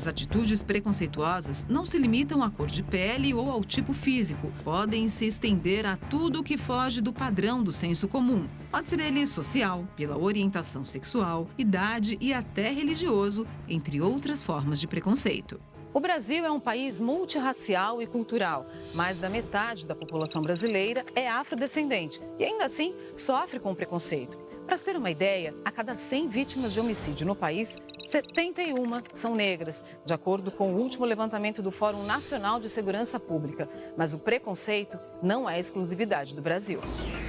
As atitudes preconceituosas não se limitam à cor de pele ou ao tipo físico. Podem se estender a tudo que foge do padrão do senso comum. Pode ser ele social, pela orientação sexual, idade e até religioso, entre outras formas de preconceito. O Brasil é um país multirracial e cultural. Mais da metade da população brasileira é afrodescendente e ainda assim sofre com preconceito. Para se ter uma ideia, a cada 100 vítimas de homicídio no país, 71 são negras, de acordo com o último levantamento do Fórum Nacional de Segurança Pública. Mas o preconceito não é exclusividade do Brasil.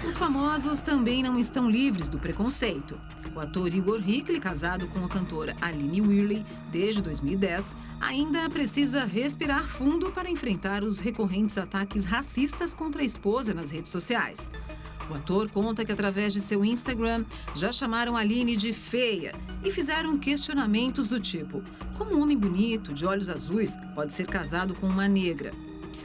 Os famosos também não estão livres do preconceito. O ator Igor Hickley, casado com a cantora Aline Whirley desde 2010, ainda precisa respirar fundo para enfrentar os recorrentes ataques racistas contra a esposa nas redes sociais. O ator conta que, através de seu Instagram, já chamaram Aline de feia e fizeram questionamentos do tipo: como um homem bonito, de olhos azuis, pode ser casado com uma negra?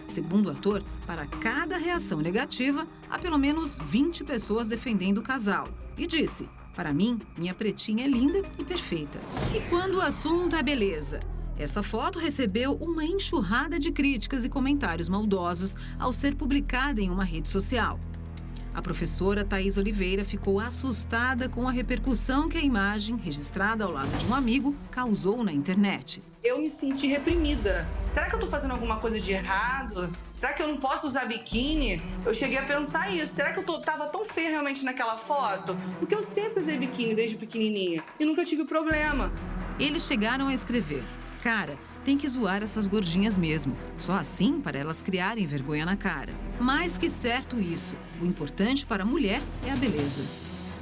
Segundo o ator, para cada reação negativa, há pelo menos 20 pessoas defendendo o casal. E disse: para mim, minha pretinha é linda e perfeita. E quando o assunto é beleza? Essa foto recebeu uma enxurrada de críticas e comentários maldosos ao ser publicada em uma rede social. A professora Thaís Oliveira ficou assustada com a repercussão que a imagem, registrada ao lado de um amigo, causou na internet. Eu me senti reprimida. Será que eu tô fazendo alguma coisa de errado? Será que eu não posso usar biquíni? Eu cheguei a pensar isso. Será que eu tava tão feia realmente naquela foto? Porque eu sempre usei biquíni desde pequenininha e nunca tive problema. Eles chegaram a escrever: cara, tem que zoar essas gordinhas mesmo. Só assim para elas criarem vergonha na cara. Mais que certo isso, o importante para a mulher é a beleza.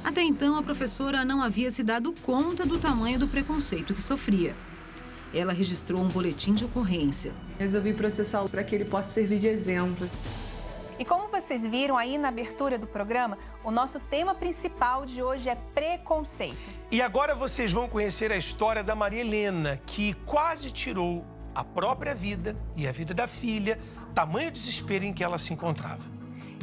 Até então, a professora não havia se dado conta do tamanho do preconceito que sofria. Ela registrou um boletim de ocorrência. Resolvi processá-lo para que ele possa servir de exemplo. E como vocês viram aí na abertura do programa, o nosso tema principal de hoje é preconceito. E agora vocês vão conhecer a história da Maria Helena, que quase tirou a própria vida e a vida da filha, tamanho desespero em que ela se encontrava.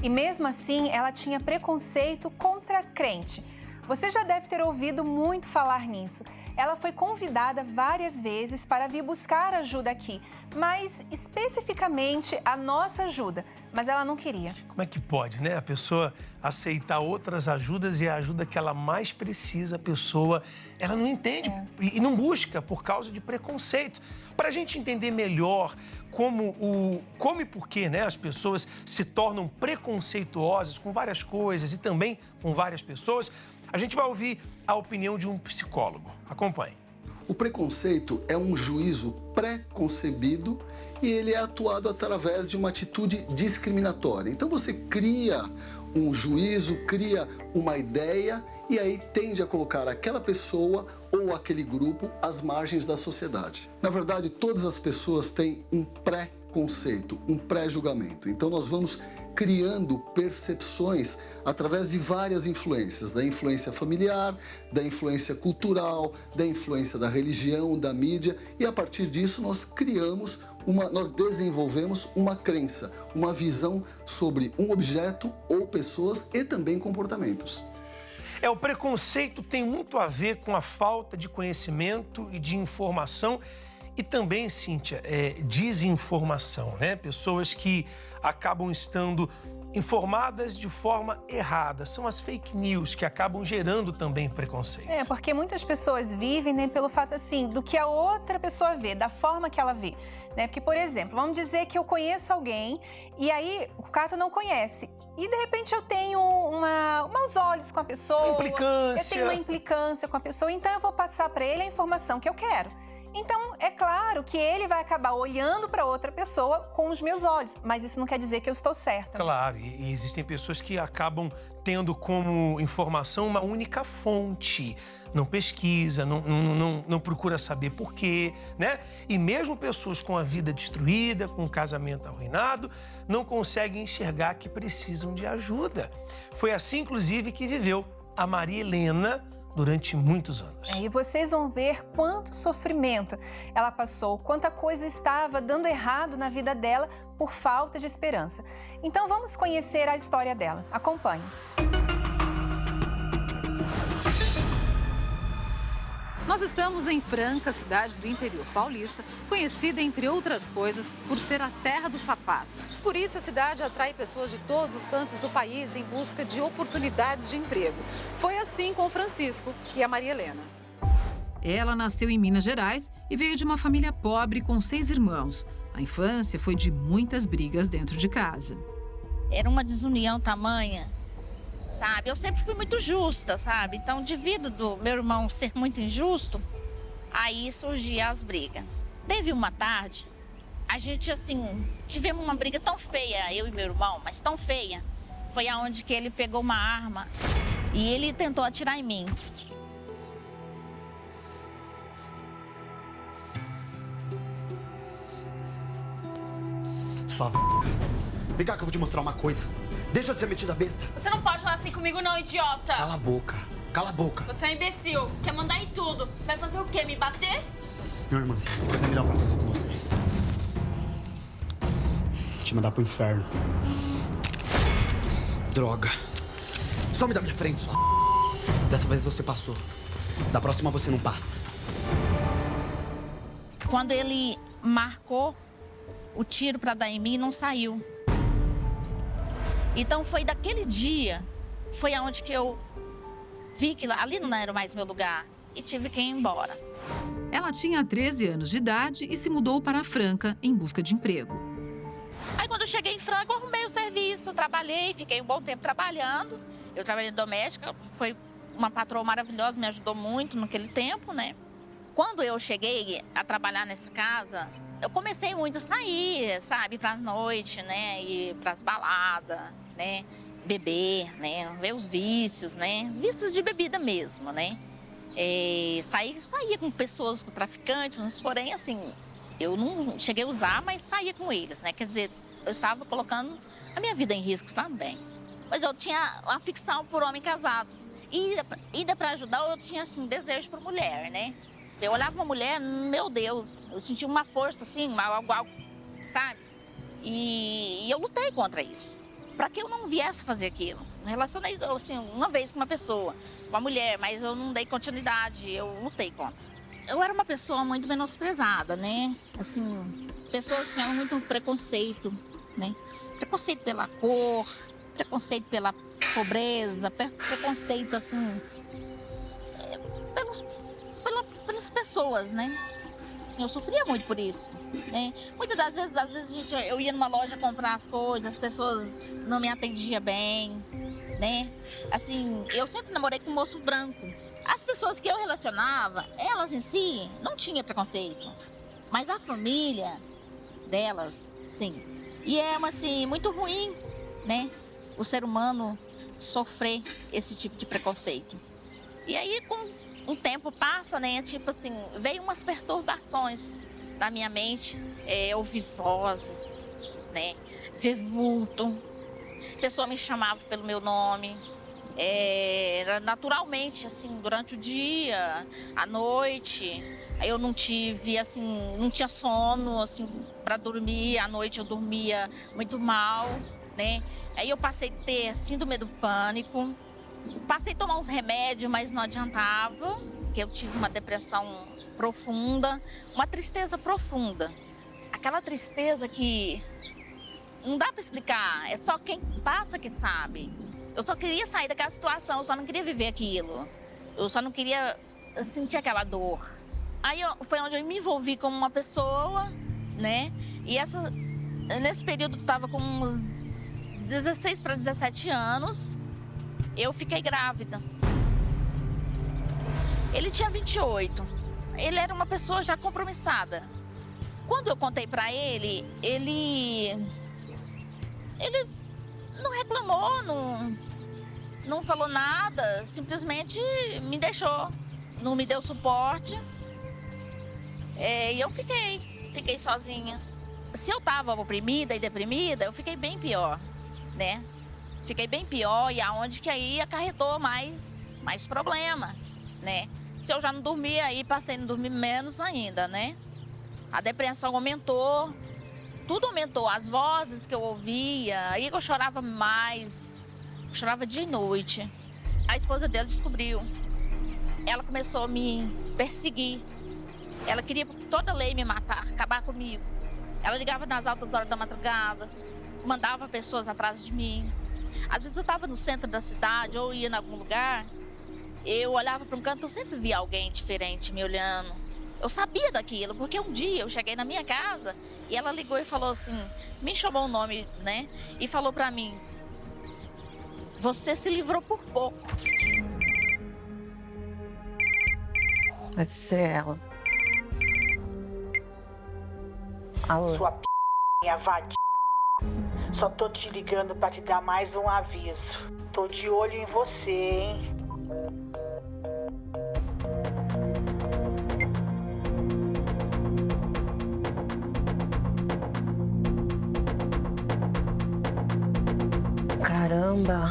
E mesmo assim, ela tinha preconceito contra crente. Você já deve ter ouvido muito falar nisso. Ela foi convidada várias vezes para vir buscar ajuda aqui, mas especificamente a nossa ajuda, mas ela não queria. Como é que pode, né? A pessoa aceitar outras ajudas e a ajuda que ela mais precisa, a pessoa, ela não entende e não busca por causa de preconceito. Para a gente entender melhor como e por que, né, as pessoas se tornam preconceituosas com várias coisas e também com várias pessoas, a gente vai ouvir a opinião de um psicólogo. Acompanhe. O preconceito é um juízo pré-concebido e ele é atuado através de uma atitude discriminatória. Então você cria um juízo, cria uma ideia e aí tende a colocar aquela pessoa ou aquele grupo às margens da sociedade. Na verdade, todas as pessoas têm um pré-conceito, um pré-julgamento. Então nós vamos criando percepções através de várias influências, da influência familiar, da influência cultural, da influência da religião, da mídia, e a partir disso nós desenvolvemos uma crença, uma visão sobre um objeto ou pessoas e também comportamentos. O preconceito tem muito a ver com a falta de conhecimento e de informação e também, Cíntia, desinformação, né? Pessoas que acabam estando informadas de forma errada. São as fake news que acabam gerando também preconceito. Porque muitas pessoas vivem, né, pelo fato, assim, do que a outra pessoa vê, da forma que ela vê, né? Porque, por exemplo, vamos dizer que eu conheço alguém e aí o Cato não conhece. E, de repente, eu tenho maus olhos com a pessoa. Implicância. Eu tenho uma implicância com a pessoa, então eu vou passar para ele a informação que eu quero. Então, é claro que ele vai acabar olhando para outra pessoa com os meus olhos, mas isso não quer dizer que eu estou certa. Claro, e existem pessoas que acabam tendo como informação uma única fonte. Não pesquisa, não procura saber por quê, né? E mesmo pessoas com a vida destruída, com o casamento arruinado, não conseguem enxergar que precisam de ajuda. Foi assim, inclusive, que viveu a Maria Helena durante muitos anos. E vocês vão ver quanto sofrimento ela passou, quanta coisa estava dando errado na vida dela por falta de esperança. Então vamos conhecer a história dela. Acompanhe. Nós estamos em Franca, cidade do interior paulista, conhecida, entre outras coisas, por ser a terra dos sapatos. Por isso, a cidade atrai pessoas de todos os cantos do país em busca de oportunidades de emprego. Foi assim com o Francisco e a Maria Helena. Ela nasceu em Minas Gerais e veio de uma família pobre com 6 irmãos. A infância foi de muitas brigas dentro de casa. Era uma desunião tamanha, sabe? Eu sempre fui muito justa, sabe? Então, devido do meu irmão ser muito injusto, aí surgiam as brigas. Teve uma tarde, a gente, assim, tivemos uma briga tão feia, eu e meu irmão, mas tão feia. Foi aonde que ele pegou uma arma e ele tentou atirar em mim. Sua vem cá que eu vou te mostrar uma coisa. Deixa de ser metida besta. Você não pode falar assim comigo não, idiota. Cala a boca. Cala a boca. Você é imbecil. Quer mandar em tudo. Vai fazer o quê? Me bater? Não, irmãzinha, vou fazer melhor pra você com você. Te mandar pro inferno. Droga. Some da minha frente, sua. Dessa vez você passou. Da próxima você não passa. Quando ele marcou o tiro pra dar em mim, não saiu. Então foi daquele dia, foi aonde que eu vi que ali não era mais meu lugar e tive que ir embora. Ela tinha 13 anos de idade e se mudou para Franca em busca de emprego. Aí quando eu cheguei em Franca, eu arrumei o serviço, trabalhei, fiquei um bom tempo trabalhando. Eu trabalhei doméstica, foi uma patroa maravilhosa, me ajudou muito naquele tempo, né? Quando eu cheguei a trabalhar nessa casa, eu comecei muito a sair, sabe, pra noite, né, ir pras baladas, né, beber, né, ver os vícios, né, vícios de bebida mesmo, né. Saía com pessoas, com traficantes, mas porém, assim, eu não cheguei a usar, mas saía com eles, né, quer dizer, eu estava colocando a minha vida em risco também. Mas eu tinha uma ficção por homem casado. E ainda pra ajudar, eu tinha, assim, desejo por mulher, né. Eu olhava uma mulher, meu Deus, eu sentia uma força, assim, algo, sabe? E eu lutei contra isso, para que eu não viesse fazer aquilo. Me relacionei, assim, uma vez com uma pessoa, uma mulher, mas eu não dei continuidade, eu lutei contra. Eu era uma pessoa muito menosprezada, né? Assim, pessoas tinham muito preconceito, né? Preconceito pela cor, preconceito pela pobreza, preconceito, assim, pelas pessoas, né? Eu sofria muito por isso, né? Muitas das vezes eu ia numa loja comprar as coisas, as pessoas não me atendiam bem, né? Assim, eu sempre namorei com um moço branco. As pessoas que eu relacionava, elas em si, não tinham preconceito. Mas a família delas, sim. E é, assim, muito ruim, né? O ser humano sofrer esse tipo de preconceito. E aí, com um tempo passa, né, tipo assim, veio umas perturbações na minha mente, ouvir vozes, né, ver vulto, a pessoa me chamava pelo meu nome, naturalmente, assim, durante o dia, à noite, aí eu não tive, assim, não tinha sono, assim, para dormir, à noite eu dormia muito mal, né, aí eu passei a ter síndrome do pânico. Passei a tomar uns remédios, mas não adiantava, porque eu tive uma depressão profunda, uma tristeza profunda. Aquela tristeza que não dá para explicar, é só quem passa que sabe. Eu só queria sair daquela situação, eu só não queria viver aquilo. Eu só não queria sentir aquela dor. Aí foi onde eu me envolvi com uma pessoa, né? E nesse período eu estava com uns 16 para 17 anos. Eu fiquei grávida. Ele tinha 28. Ele era uma pessoa já compromissada. Quando eu contei pra ele, ele não reclamou, não falou nada, simplesmente me deixou, não me deu suporte. E eu fiquei sozinha. Se eu tava oprimida e deprimida, eu fiquei bem pior, né? Fiquei bem pior e aonde que aí acarretou mais problema, né? Se eu já não dormia, aí passei a não dormir menos ainda, né? A depressão aumentou, tudo aumentou. As vozes que eu ouvia, aí eu chorava mais, eu chorava dia e noite. A esposa dele descobriu. ela começou a me perseguir. Ela queria por toda lei me matar, acabar comigo. Ela ligava nas altas horas da madrugada, mandava pessoas atrás de mim. Às vezes eu estava no centro da cidade ou ia em algum lugar, eu olhava para um canto, eu sempre via alguém diferente me olhando. Eu sabia daquilo, porque um dia eu cheguei na minha casa e ela ligou e falou assim, me chamou o nome, né? E falou para mim, você se livrou por pouco. Deve ser ela. Alô? Sua p****, vadia. Só tô te ligando pra te dar mais um aviso. Tô de olho em você, hein? Caramba.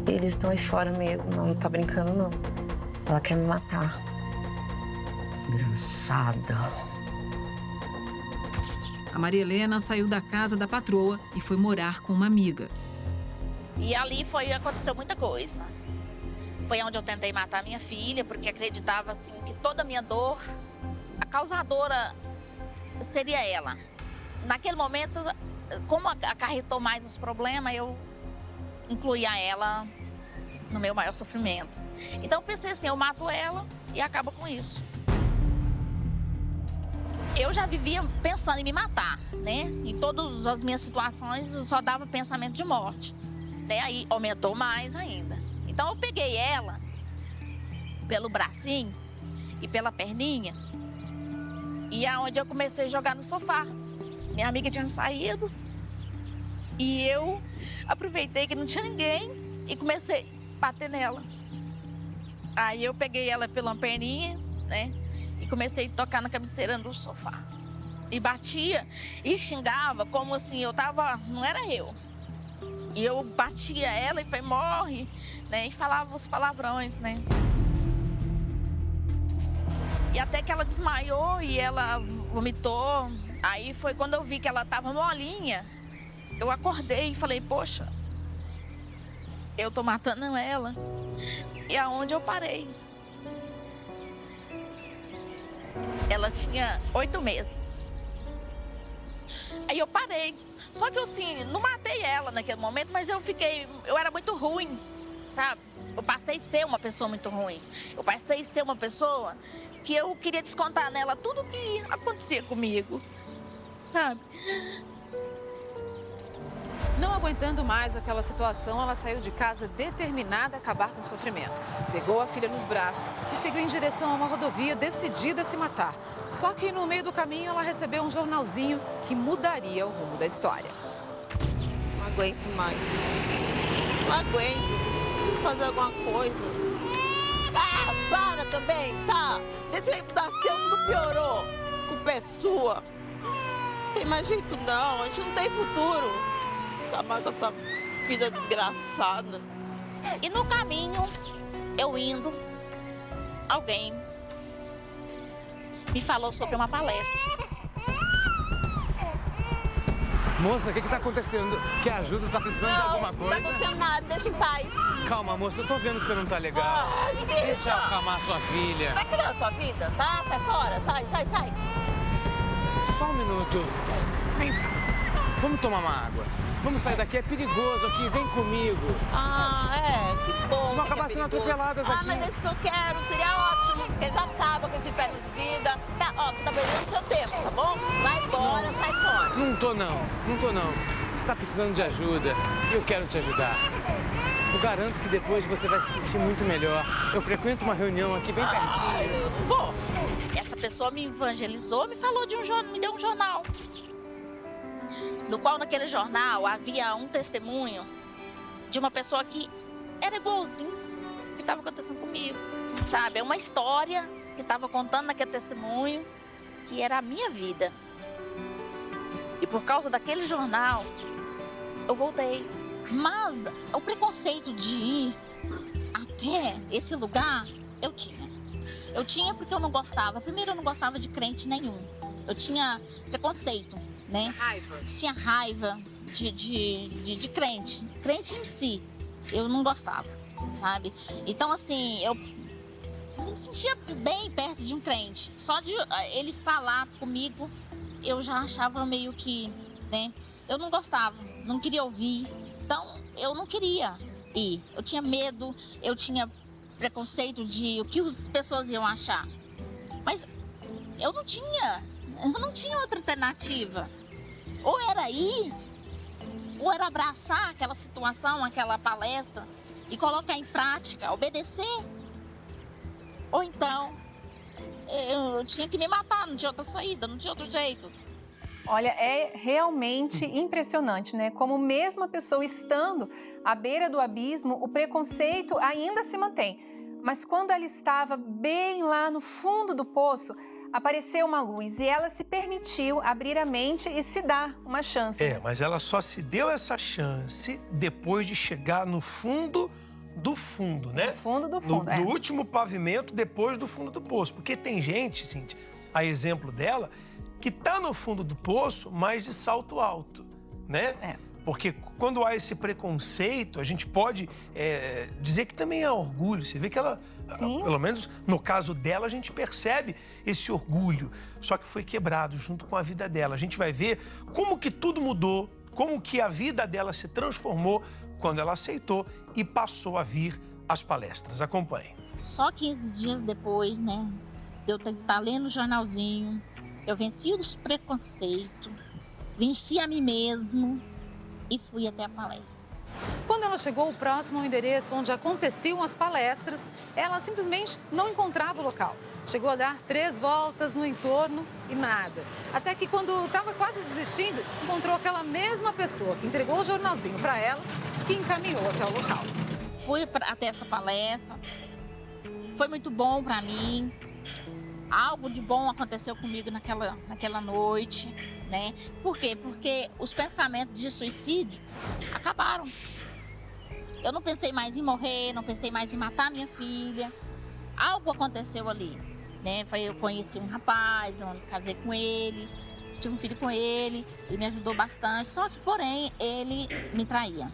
Eles estão aí fora mesmo, não tá brincando não. Ela quer me matar. Desgraçada. A Maria Helena saiu da casa da patroa e foi morar com uma amiga. E ali aconteceu muita coisa. Foi onde eu tentei matar minha filha, porque acreditava assim que toda a minha dor, a causadora seria ela. Naquele momento, como acarretou mais os problemas, eu incluía ela no meu maior sofrimento. Então eu pensei assim, eu mato ela e acabo com isso. Eu já vivia pensando em me matar, né? Em todas as minhas situações, eu só dava pensamento de morte. Daí aí aumentou mais ainda. Então eu peguei ela pelo bracinho e pela perninha e aonde eu comecei a jogar no sofá. Minha amiga tinha saído e eu aproveitei que não tinha ninguém e comecei a bater nela. Aí eu peguei ela pela perninha, né? E comecei a tocar na cabeceira do sofá. E batia e xingava como assim, não era eu. E eu batia ela e falei, morre, né? E falava os palavrões, né? E até que ela desmaiou e ela vomitou. Aí foi quando eu vi que ela estava molinha, eu acordei e falei, poxa, eu tô matando ela. E aonde eu parei? Ela tinha 8 meses. Aí eu parei. Só que eu, assim, não matei ela naquele momento, mas eu era muito ruim, sabe? Eu passei a ser uma pessoa muito ruim. Eu passei a ser uma pessoa que eu queria descontar nela tudo que acontecia comigo, sabe? Não aguentando mais aquela situação, ela saiu de casa determinada a acabar com o sofrimento. Pegou a filha nos braços e seguiu em direção a uma rodovia decidida a se matar. Só que no meio do caminho ela recebeu um jornalzinho que mudaria o rumo da história. Não aguento mais. Não aguento. Preciso fazer alguma coisa. Ah, para também, tá? Desde que nasceu, tudo piorou. Culpa é sua. Não tem mais jeito não, a gente não tem futuro. Acabar com essa vida desgraçada. E no caminho, eu indo, alguém me falou sobre uma palestra. Moça, o que tá acontecendo? Quer ajuda? Tá precisando de alguma coisa? Não tá acontecendo nada, deixa em paz. Calma, moça, eu tô vendo que você não tá legal. Deixa eu acalmar sua filha. Vai cuidar da tua vida, tá? Sai fora, sai. Só um minuto. Vem cá. Vamos tomar uma água. Vamos sair daqui, é perigoso aqui, vem comigo. Ah, que bom. Vocês vão acabar sendo atropeladas aqui. Ah, mas é isso que eu quero, seria ótimo, porque já acaba com esse perno de vida. Tá, ó, você tá perdendo seu tempo, tá bom? Vai embora, sai fora. Não tô não. Você tá precisando de ajuda e eu quero te ajudar. Eu garanto que depois você vai se sentir muito melhor. Eu frequento uma reunião aqui bem pertinho. Eu não vou. Essa pessoa me evangelizou, me falou de um jornal, me deu um jornal. No qual, naquele jornal, havia um testemunho de uma pessoa que era igualzinho o que estava acontecendo comigo, sabe? É uma história que estava contando naquele testemunho que era a minha vida. E por causa daquele jornal, eu voltei. Mas o preconceito de ir até esse lugar, eu tinha. Eu tinha porque eu não gostava. Primeiro, eu não gostava de crente nenhum. Eu tinha preconceito, né? Tinha raiva de crente. Crente em si, eu não gostava. sabe? Então, assim, eu me sentia bem perto de um crente. Só de ele falar comigo, eu já achava meio que, né? Eu não gostava, não queria ouvir. Então, eu não queria ir. Eu tinha medo, eu tinha preconceito de o que as pessoas iam achar. Mas eu não tinha outra alternativa. Ou era ir, ou era abraçar aquela situação, aquela palestra e colocar em prática, obedecer. Ou então, eu tinha que me matar, não tinha outra saída, não tinha outro jeito. Olha, é realmente impressionante, né? Como mesmo a pessoa estando à beira do abismo, o preconceito ainda se mantém. Mas quando ela estava bem lá no fundo do poço, apareceu uma luz e ela se permitiu abrir a mente e se dar uma chance. Mas ela só se deu essa chance depois de chegar no fundo do fundo, né? No fundo do fundo, No último pavimento, depois do fundo do poço. Porque tem gente, Cíntia, a exemplo dela, que tá no fundo do poço, mas de salto alto, né? Porque quando há esse preconceito, a gente pode dizer que também é orgulho. Você vê que ela, pelo menos no caso dela, a gente percebe esse orgulho. Só que foi quebrado junto com a vida dela. A gente vai ver como que tudo mudou, como que a vida dela se transformou quando ela aceitou e passou a vir às palestras. Acompanhe. Só 15 dias depois, né, de eu estar lendo o jornalzinho, eu venci os preconceitos, venci a mim mesmo e fui até a palestra. Quando ela chegou próximo ao endereço onde aconteciam as palestras, ela simplesmente não encontrava o local. Chegou a dar 3 voltas no entorno e nada. Até que quando estava quase desistindo, encontrou aquela mesma pessoa que entregou o jornalzinho para ela, que encaminhou até o local. Fui até essa palestra, foi muito bom para mim. Algo de bom aconteceu comigo naquela noite, né? Por quê? Porque os pensamentos de suicídio acabaram. Eu não pensei mais em morrer, não pensei mais em matar minha filha. Algo aconteceu ali, né? Eu conheci um rapaz, eu casei com ele, tive um filho com ele, ele me ajudou bastante, só que, porém, ele me traía.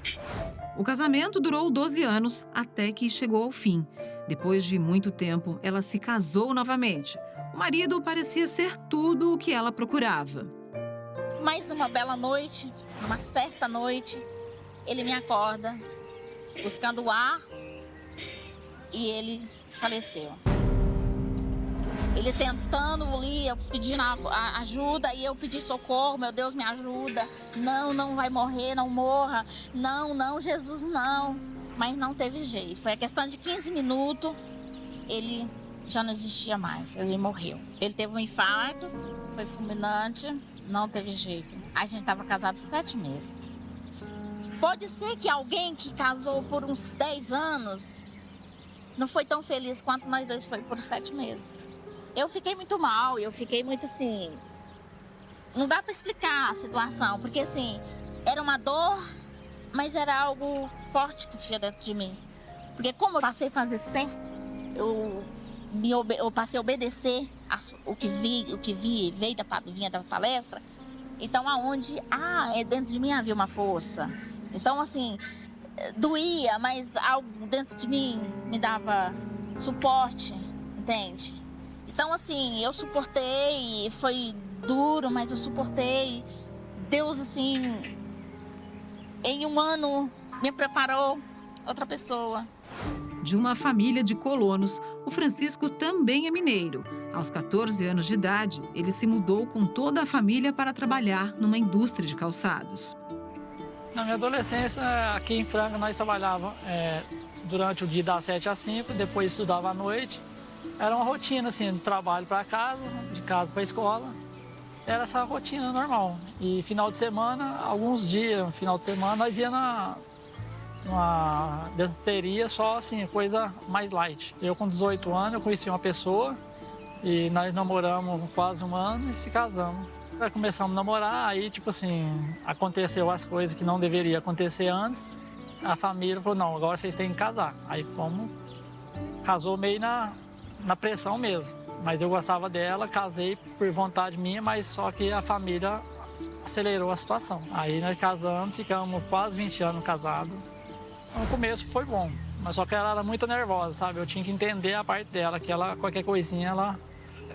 O casamento durou 12 anos até que chegou ao fim. Depois de muito tempo, ela se casou novamente. O marido parecia ser tudo o que ela procurava. Mas uma bela noite, numa certa noite, ele me acorda buscando ar e ele faleceu. Ele tentando ali, eu pedindo ajuda e eu pedi socorro, meu Deus, me ajuda. Não, não vai morrer, não morra. Não, não, Jesus, não. Mas não teve jeito. Foi a questão de 15 minutos, ele já não existia mais, ele morreu. Ele teve um infarto, foi fulminante, não teve jeito. A gente estava casado 7 meses. Pode ser que alguém que casou por uns 10 anos não foi tão feliz quanto nós dois foi por 7 meses. Eu fiquei muito mal, eu fiquei muito assim... Não dá para explicar a situação, porque assim, era uma dor, mas era algo forte que tinha dentro de mim. Porque como eu passei a fazer certo, eu passei a obedecer o que vinha da palestra. Então, aonde dentro de mim havia uma força. Então, assim, doía, mas algo dentro de mim me dava suporte, entende? Então, assim, eu suportei, foi duro, mas eu suportei. Deus, assim, em um ano me preparou outra pessoa. De uma família de colonos, o Francisco também é mineiro. Aos 14 anos de idade, ele se mudou com toda a família para trabalhar numa indústria de calçados. Na minha adolescência, aqui em Franca, nós trabalhávamos durante o dia das 7 às 5, depois estudava à noite. Era uma rotina, assim, de trabalho para casa, de casa para a escola. Era essa rotina normal. E final de semana, alguns dias, final de semana, nós íamos numa danceteria, só assim, coisa mais light. Eu com 18 anos, eu conheci uma pessoa e nós namoramos quase um ano e se casamos. Nós começamos a namorar, aí, tipo assim, aconteceu as coisas que não deveria acontecer antes. A família falou, não, agora vocês têm que casar. Aí casou meio na pressão mesmo. Mas eu gostava dela, casei por vontade minha, mas só que a família acelerou a situação. Aí nós casamos, ficamos quase 20 anos casados. No começo foi bom, Mas só que ela era muito nervosa, sabe? Eu tinha que entender a parte dela, que ela, qualquer coisinha, ela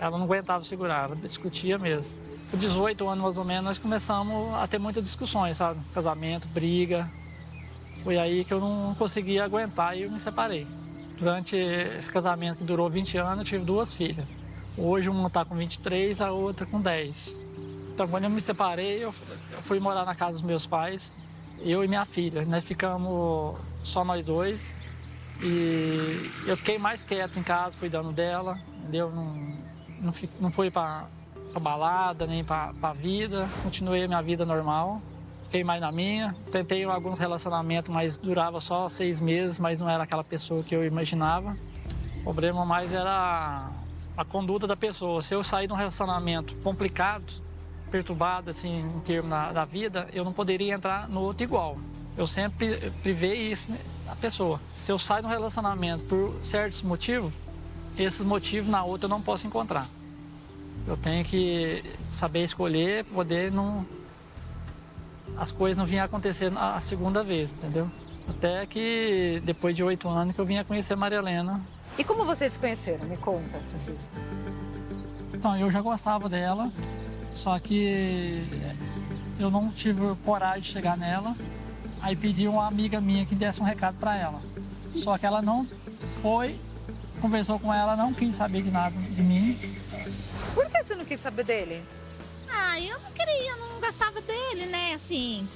não aguentava segurar, ela discutia mesmo. Com 18 anos, mais ou menos, nós começamos a ter muitas discussões, sabe? Casamento, briga. Foi aí que eu não conseguia aguentar e eu me separei. Durante esse casamento que durou 20 anos, eu tive 2 filhas. Hoje uma está com 23, a outra com 10. Então, quando eu me separei, eu fui morar na casa dos meus pais, eu e minha filha. Nós ficamos só nós 2 e eu fiquei mais quieto em casa, cuidando dela, entendeu? Não fui para balada, nem para vida, continuei a minha vida normal. Fiquei mais na minha, tentei alguns relacionamentos, mas durava só 6 meses, mas não era aquela pessoa que eu imaginava. O problema mais era a conduta da pessoa. Se eu sair de um relacionamento complicado, perturbado, assim, em termos da vida, eu não poderia entrar no outro igual. Eu sempre privei isso da pessoa. Se eu saio de um relacionamento por certos motivos, esses motivos na outra eu não posso encontrar. Eu tenho que saber escolher, poder não... As coisas não vinham acontecer a segunda vez, entendeu? Até que depois de 8 anos que eu vim a conhecer a Maria Helena. E como vocês se conheceram? Me conta, Francisco. Então, eu já gostava dela, só que eu não tive coragem de chegar nela. Aí pedi uma amiga minha que desse um recado para ela. Só que ela não foi, conversou com ela, não quis saber de nada de mim. Por que você não quis saber dele? Ah, eu não queria, não gostava dele, né? Assim,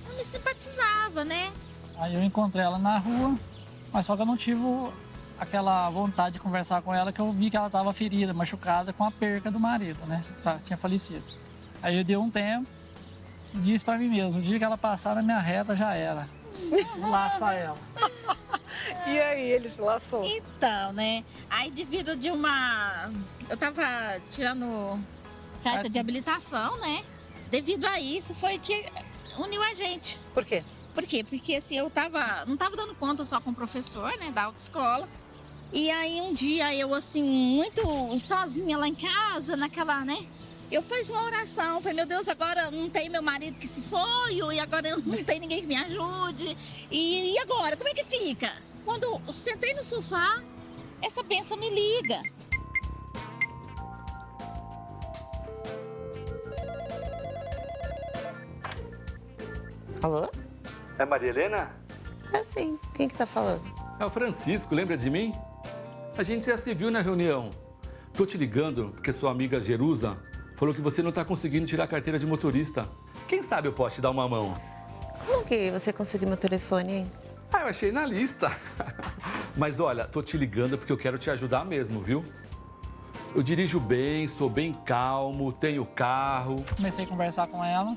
não me simpatizava, né? Aí eu encontrei ela na rua, mas só que eu não tive aquela vontade de conversar com ela, que eu vi que ela estava ferida, machucada com a perca do marido, né? Já tinha falecido. Aí eu dei um tempo e disse para mim mesmo, o dia que ela passar na minha reta já era. Laça ela. E aí, ele te laçou? Então, né? Aí devido de uma... Eu tava tirando carta de habilitação, né? Devido a isso foi que uniu a gente. Por quê? Por quê? Porque assim, eu não tava dando conta só com o professor, né, da autoescola. E aí um dia eu assim, muito sozinha lá em casa, naquela, né? Eu fiz uma oração, falei, meu Deus, agora não tem meu marido que se foi, e agora eu não tenho ninguém que me ajude. E agora, como é que fica? Quando eu sentei no sofá, essa benção me liga. Alô? É Maria Helena? É sim. Quem que tá falando? É o Francisco, lembra de mim? A gente já se viu na reunião. Tô te ligando porque sua amiga Jerusa falou que você não tá conseguindo tirar a carteira de motorista. Quem sabe eu posso te dar uma mão? Como que você conseguiu meu telefone, hein? Ah, eu achei na lista. Mas olha, tô te ligando porque eu quero te ajudar mesmo, viu? Eu dirijo bem, sou bem calmo, tenho carro. Comecei a conversar com ela.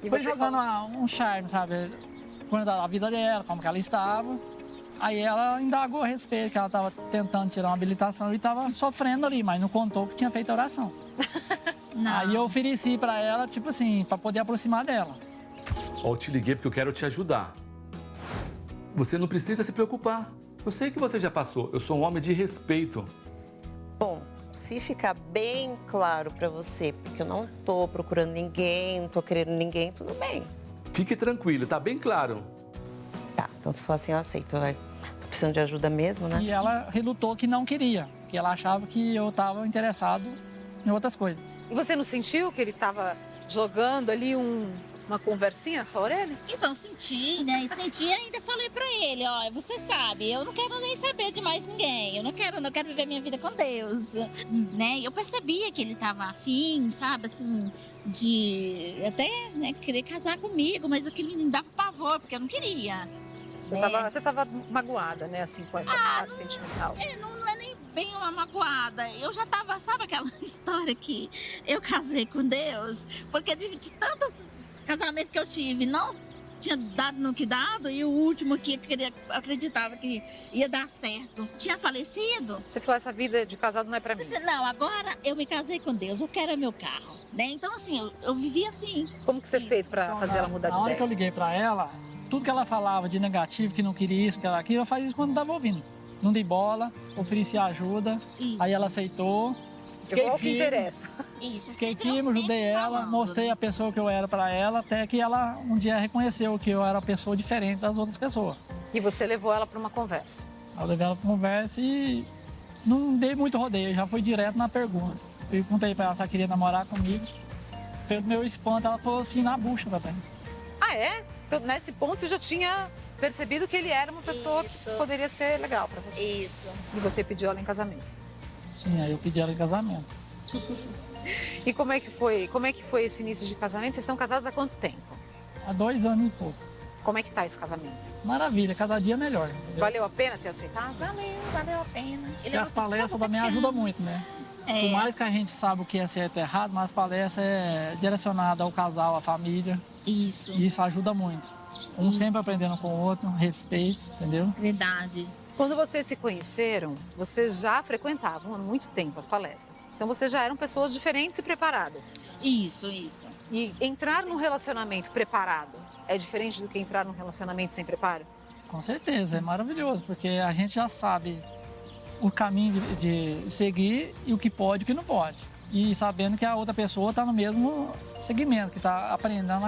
E foi você jogando um charme, sabe? Quando a vida dela, como que ela estava. Aí ela indagou a respeito, que ela estava tentando tirar uma habilitação e estava sofrendo ali, mas não contou que tinha feito a oração. Não. Aí eu ofereci para ela, tipo assim, para poder aproximar dela. Ó, eu te liguei porque eu quero te ajudar. Você não precisa se preocupar. Eu sei que você já passou. Eu sou um homem de respeito. Bom, se ficar bem claro pra você, porque eu não tô procurando ninguém, não tô querendo ninguém, tudo bem. Fique tranquilo, tá bem claro. Tá, então se for assim, eu aceito, vai. Tô precisando de ajuda mesmo, né? E ela relutou que não queria, que ela achava que eu estava interessado em outras coisas. E você não sentiu que ele estava jogando ali uma conversinha na sua orelha? Então, senti, né? E senti e ainda falei pra ele, ó, você sabe, eu não quero nem saber de mais ninguém. Eu não quero viver minha vida com Deus, né? Eu percebia que ele tava afim, sabe, assim, de até, né, querer casar comigo, mas aquilo me dava pavor, porque eu não queria. Você tava magoada, né, assim, com essa parte sentimental? Não é nem bem uma magoada. Eu já tava, sabe aquela história que eu casei com Deus? Porque de tantos casamentos que eu tive, não tinha dado no que dado, e o último que acreditava que ia dar certo tinha falecido. Você falou, essa vida de casado não é pra mim. Não, agora eu me casei com Deus, eu quero meu carro, né? Então, assim, eu vivi assim. Como que você fez pra fazer ela mudar de Na hora ideia? que eu liguei pra ela, tudo que ela falava de negativo, que não queria isso, que era aquilo, eu fazia isso quando não tava ouvindo. Não dei bola, ofereci ajuda, aí ela aceitou. Eu vou ao que interessa. Isso, Fiquei firme, ajudei ela, mostrei a pessoa que eu era pra ela, até que ela um dia reconheceu que eu era uma pessoa diferente das outras pessoas. E você levou ela para uma conversa? Eu levei ela para conversa e não dei muito rodeio, já foi direto na pergunta. Eu perguntei para ela se ela queria namorar comigo. Pelo meu espanto, ela falou assim, na bucha também. Ah, é? Então, nesse ponto, você já tinha percebido que ele era uma pessoa que poderia ser legal para você. Isso. E você pediu ela em casamento. Sim, aí eu pedi ela em casamento. E como é que foi esse início de casamento? Vocês estão casados há quanto tempo? Há 2 anos e pouco. Como é que tá esse casamento? Maravilha, cada dia melhor. Entendeu? Valeu a pena ter aceitado? Valeu a pena. E as palestras também ajudam muito, né? Por mais que a gente saiba o que é certo e errado, mas as palestras é direcionada ao casal, à família. Isso. E isso ajuda muito. Um sempre aprendendo com o outro, respeito, entendeu? Verdade. Quando vocês se conheceram, vocês já frequentavam há muito tempo as palestras. Então vocês já eram pessoas diferentes e preparadas. Isso. E entrar num relacionamento preparado é diferente do que entrar num relacionamento sem preparo? Com certeza, é maravilhoso, porque a gente já sabe o caminho de seguir e o que pode e o que não pode. E sabendo que a outra pessoa está no mesmo segmento, que está aprendendo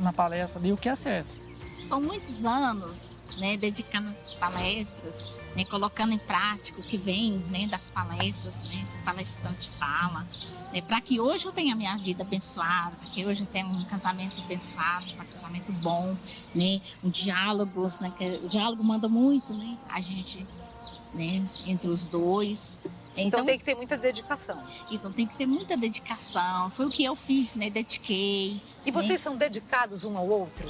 na palestra ali o que é certo. São muitos anos, né, dedicando essas palestras, né, colocando em prática o que vem, né, das palestras, né, que o palestrante fala, né, para que hoje eu tenha a minha vida abençoada, para que hoje eu tenha um casamento abençoado, um casamento bom, né, um diálogo, né, que o diálogo manda muito, né, a gente, né, entre os dois. Então tem que ter muita dedicação. Então tem que ter muita dedicação. Foi o que eu fiz, né, dediquei. E vocês são dedicados um ao outro?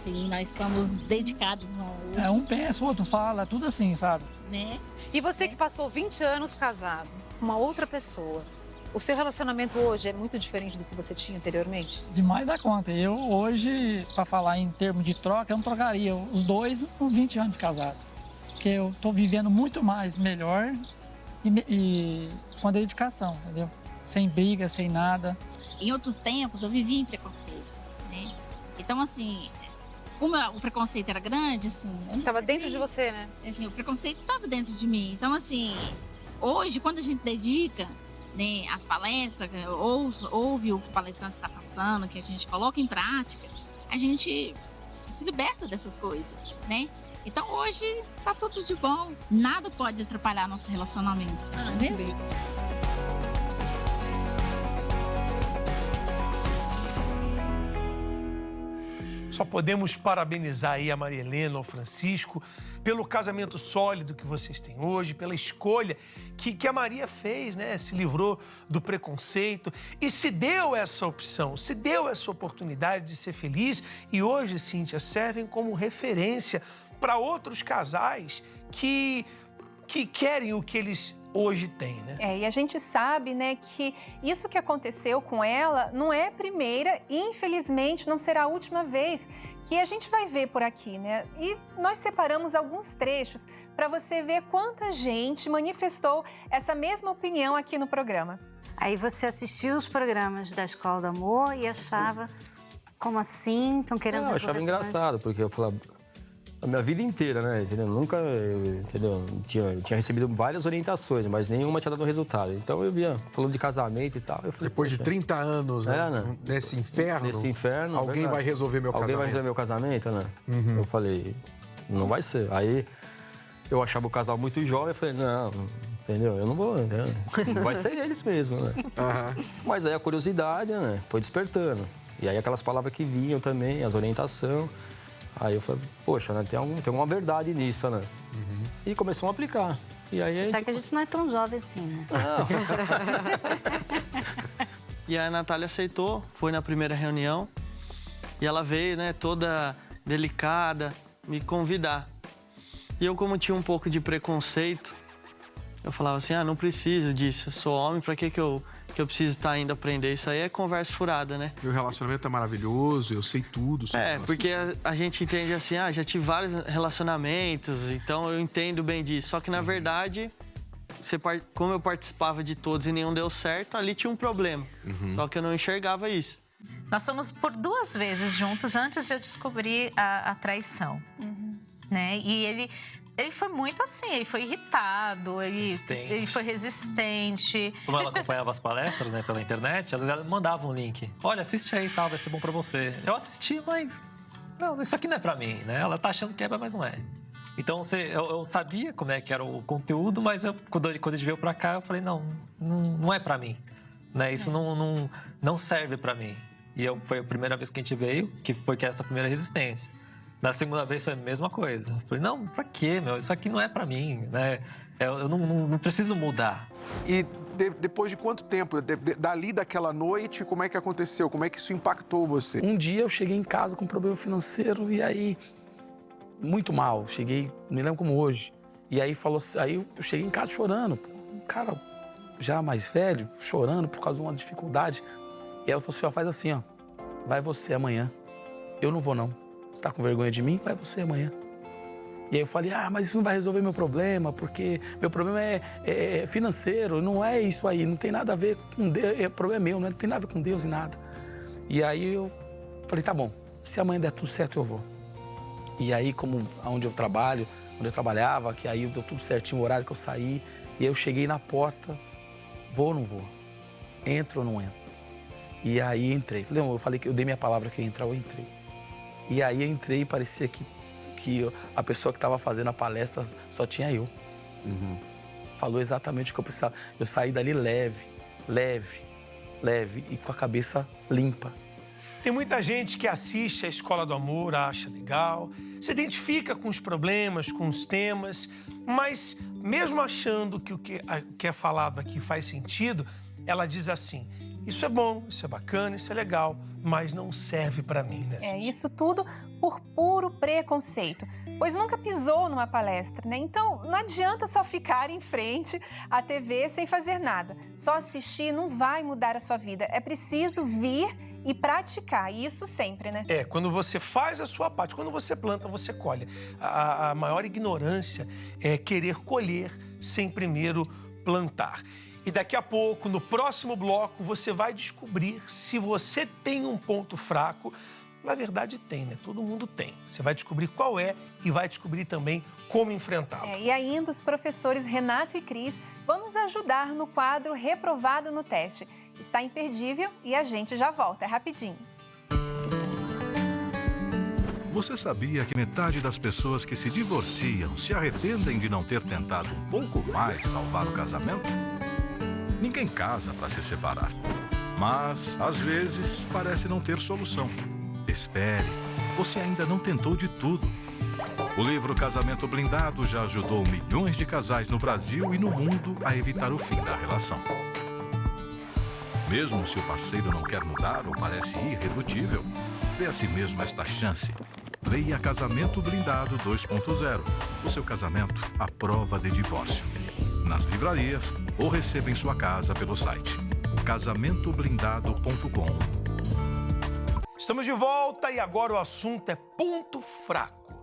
Sim, nós somos dedicados um ao outro. É, um pensa, o outro fala, tudo assim, sabe? Né? E você que passou 20 anos casado com uma outra pessoa, o seu relacionamento hoje é muito diferente do que você tinha anteriormente? Demais da conta. Eu hoje, para falar em termos de troca, eu não trocaria os dois com 20 anos de casado. Porque eu estou vivendo muito mais, melhor e com dedicação, entendeu? Sem briga, sem nada. Em outros tempos, eu vivia em preconceito, né? Então, assim, como o preconceito era grande, assim... Estava dentro de você, né? Assim, o preconceito estava dentro de mim. Então, assim, hoje, quando a gente dedica, né, as palestras, ouve o que o palestrante está passando, que a gente coloca em prática, a gente se liberta dessas coisas, né? Então, hoje, tá tudo de bom. Nada pode atrapalhar nosso relacionamento, não é mesmo? Só podemos parabenizar aí a Maria Helena, ao Francisco, pelo casamento sólido que vocês têm hoje, pela escolha que a Maria fez, né? Se livrou do preconceito e se deu essa opção, se deu essa oportunidade de ser feliz. E hoje, Cíntia, servem como referência para outros casais que querem o que eles hoje têm, né? E a gente sabe, né, que isso que aconteceu com ela não é a primeira e, infelizmente, não será a última vez que a gente vai ver por aqui, né? E nós separamos alguns trechos para você ver quanta gente manifestou essa mesma opinião aqui no programa. Aí você assistiu os programas da Escola do Amor e achava, como assim? Estão querendo resolver? Eu achava engraçado, porque eu falava... A minha vida inteira, né? Entendeu? Nunca, entendeu? Eu tinha recebido várias orientações, mas nenhuma tinha dado resultado. Então eu via, falando de casamento e tal. Eu falei, depois de 30 anos, né? Nesse inferno. Alguém vai resolver meu casamento. Alguém vai resolver meu casamento, né? Uhum. Eu falei, não vai ser. Aí eu achava o casal muito jovem, eu falei, não, entendeu? Eu não vou, entendeu? Vai ser eles mesmo, né? Uhum. Mas aí a curiosidade, né? Foi despertando. E aí aquelas palavras que vinham também, as orientações. Aí eu falei, poxa, né, tem alguma verdade nisso, né? Uhum. E começamos a aplicar. E aí Só que a gente não é tão jovem assim, né? E a Natália aceitou, foi na primeira reunião. E ela veio, né, toda delicada, me convidar. E eu, como tinha um pouco de preconceito, eu falava assim, não preciso disso, eu sou homem, pra que eu preciso estar indo aprender? Isso aí é conversa furada, né? Meu relacionamento é maravilhoso, eu sei tudo. Porque a gente entende assim, já tive vários relacionamentos, então eu entendo bem disso. Só que, na verdade, como eu participava de todos e nenhum deu certo, ali tinha um problema. Uhum. Só que eu não enxergava isso. Nós fomos por 2 vezes juntos antes de eu descobrir a traição, né? E ele foi muito assim, ele foi irritado, ele foi resistente. Como ela acompanhava as palestras, né, pela internet, às vezes ela mandava um link. Olha, assiste aí e tal, vai ser bom pra você. Eu assisti, mas não, isso aqui não é pra mim, né? Ela tá achando que é, mas não é. Então, eu sabia como é que era o conteúdo, mas quando a gente veio pra cá, eu falei, não é pra mim. Né? Isso não serve pra mim. E foi a primeira vez que a gente veio, que foi essa primeira resistência. Na segunda vez foi a mesma coisa. Eu falei, não, pra quê, meu? Isso aqui não é pra mim, né? Eu não preciso mudar. E depois de quanto tempo? Dali daquela noite, como é que aconteceu? Como é que isso impactou você? Um dia eu cheguei em casa com um problema financeiro e aí... Muito mal. Cheguei, me lembro como hoje. E aí eu cheguei em casa chorando. Um cara já mais velho, chorando por causa de uma dificuldade. E ela falou assim, ó, faz assim, ó. Vai você amanhã. Eu não vou, não. Você tá com vergonha de mim? Vai você amanhã. E aí eu falei, mas isso não vai resolver meu problema, porque meu problema é financeiro, não é isso aí, não tem nada a ver com Deus, o problema é meu, não tem nada a ver com Deus e nada. E aí eu falei, tá bom, se amanhã der tudo certo, eu vou. E aí, como onde eu trabalho, onde eu trabalhava, que aí deu tudo certinho, o horário que eu saí, e aí eu cheguei na porta, vou ou não vou? Entro ou não entro? E aí entrei. Eu falei que eu dei minha palavra que ia entrar, eu entrei. E aí eu entrei e parecia que a pessoa que estava fazendo a palestra só tinha eu. Falou exatamente o que eu precisava. Eu saí dali leve e com a cabeça limpa. Tem muita gente que assiste a Escola do Amor, acha legal, se identifica com os problemas, com os temas, mas mesmo achando que o que é falado aqui faz sentido, ela diz assim, isso é bom, isso é bacana, isso é legal, mas não serve para mim, né? Isso tudo por puro preconceito, pois nunca pisou numa palestra, né? Então, não adianta só ficar em frente à TV sem fazer nada. Só assistir não vai mudar a sua vida. É preciso vir e praticar, isso sempre, né? Quando você faz a sua parte, quando você planta, você colhe. A maior ignorância é querer colher sem primeiro plantar. E daqui a pouco, no próximo bloco, você vai descobrir se você tem um ponto fraco. Na verdade, tem, né? Todo mundo tem. Você vai descobrir qual é e vai descobrir também como enfrentá-lo. E ainda os professores Renato e Cris vão nos ajudar no quadro Reprovado no Teste. Está imperdível e a gente já volta. É rapidinho. Você sabia que metade das pessoas que se divorciam se arrependem de não ter tentado um pouco mais salvar o casamento? Ninguém casa para se separar. Mas, às vezes, parece não ter solução. Espere, você ainda não tentou de tudo. O livro Casamento Blindado já ajudou milhões de casais no Brasil e no mundo a evitar o fim da relação. Mesmo se o parceiro não quer mudar ou parece irredutível, dê a si mesmo esta chance. Leia Casamento Blindado 2.0. O seu casamento à prova de divórcio. Nas livrarias ou receba em sua casa pelo site casamentoblindado.com. Estamos de volta e agora o assunto é ponto fraco.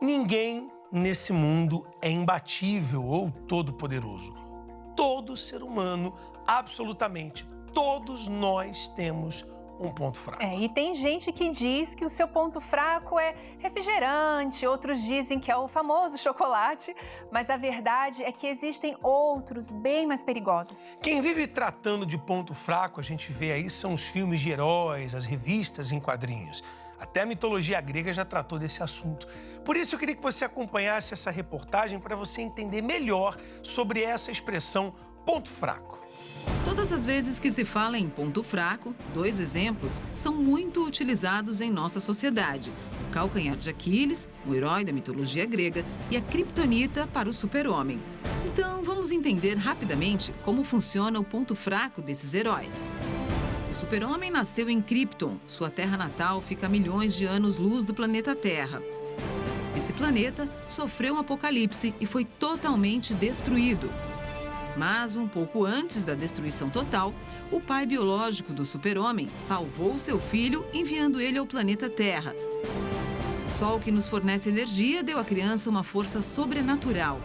Ninguém nesse mundo é imbatível ou todo-poderoso. Todo ser humano, absolutamente, todos nós temos um ponto fraco. E tem gente que diz que o seu ponto fraco é refrigerante, outros dizem que é o famoso chocolate, mas a verdade é que existem outros bem mais perigosos. Quem vive tratando de ponto fraco, a gente vê aí, são os filmes de heróis, as revistas em quadrinhos. Até a mitologia grega já tratou desse assunto. Por isso eu queria que você acompanhasse essa reportagem para você entender melhor sobre essa expressão ponto fraco. Todas as vezes que se fala em ponto fraco, dois exemplos são muito utilizados em nossa sociedade. O calcanhar de Aquiles, o herói da mitologia grega, e a criptonita para o super-homem. Então, vamos entender rapidamente como funciona o ponto fraco desses heróis. O super-homem nasceu em Krypton. Sua terra natal fica a milhões de anos-luz do planeta Terra. Esse planeta sofreu um apocalipse e foi totalmente destruído. Mas, um pouco antes da destruição total, o pai biológico do super-homem salvou seu filho, enviando ele ao planeta Terra. O sol que nos fornece energia deu à criança uma força sobrenatural.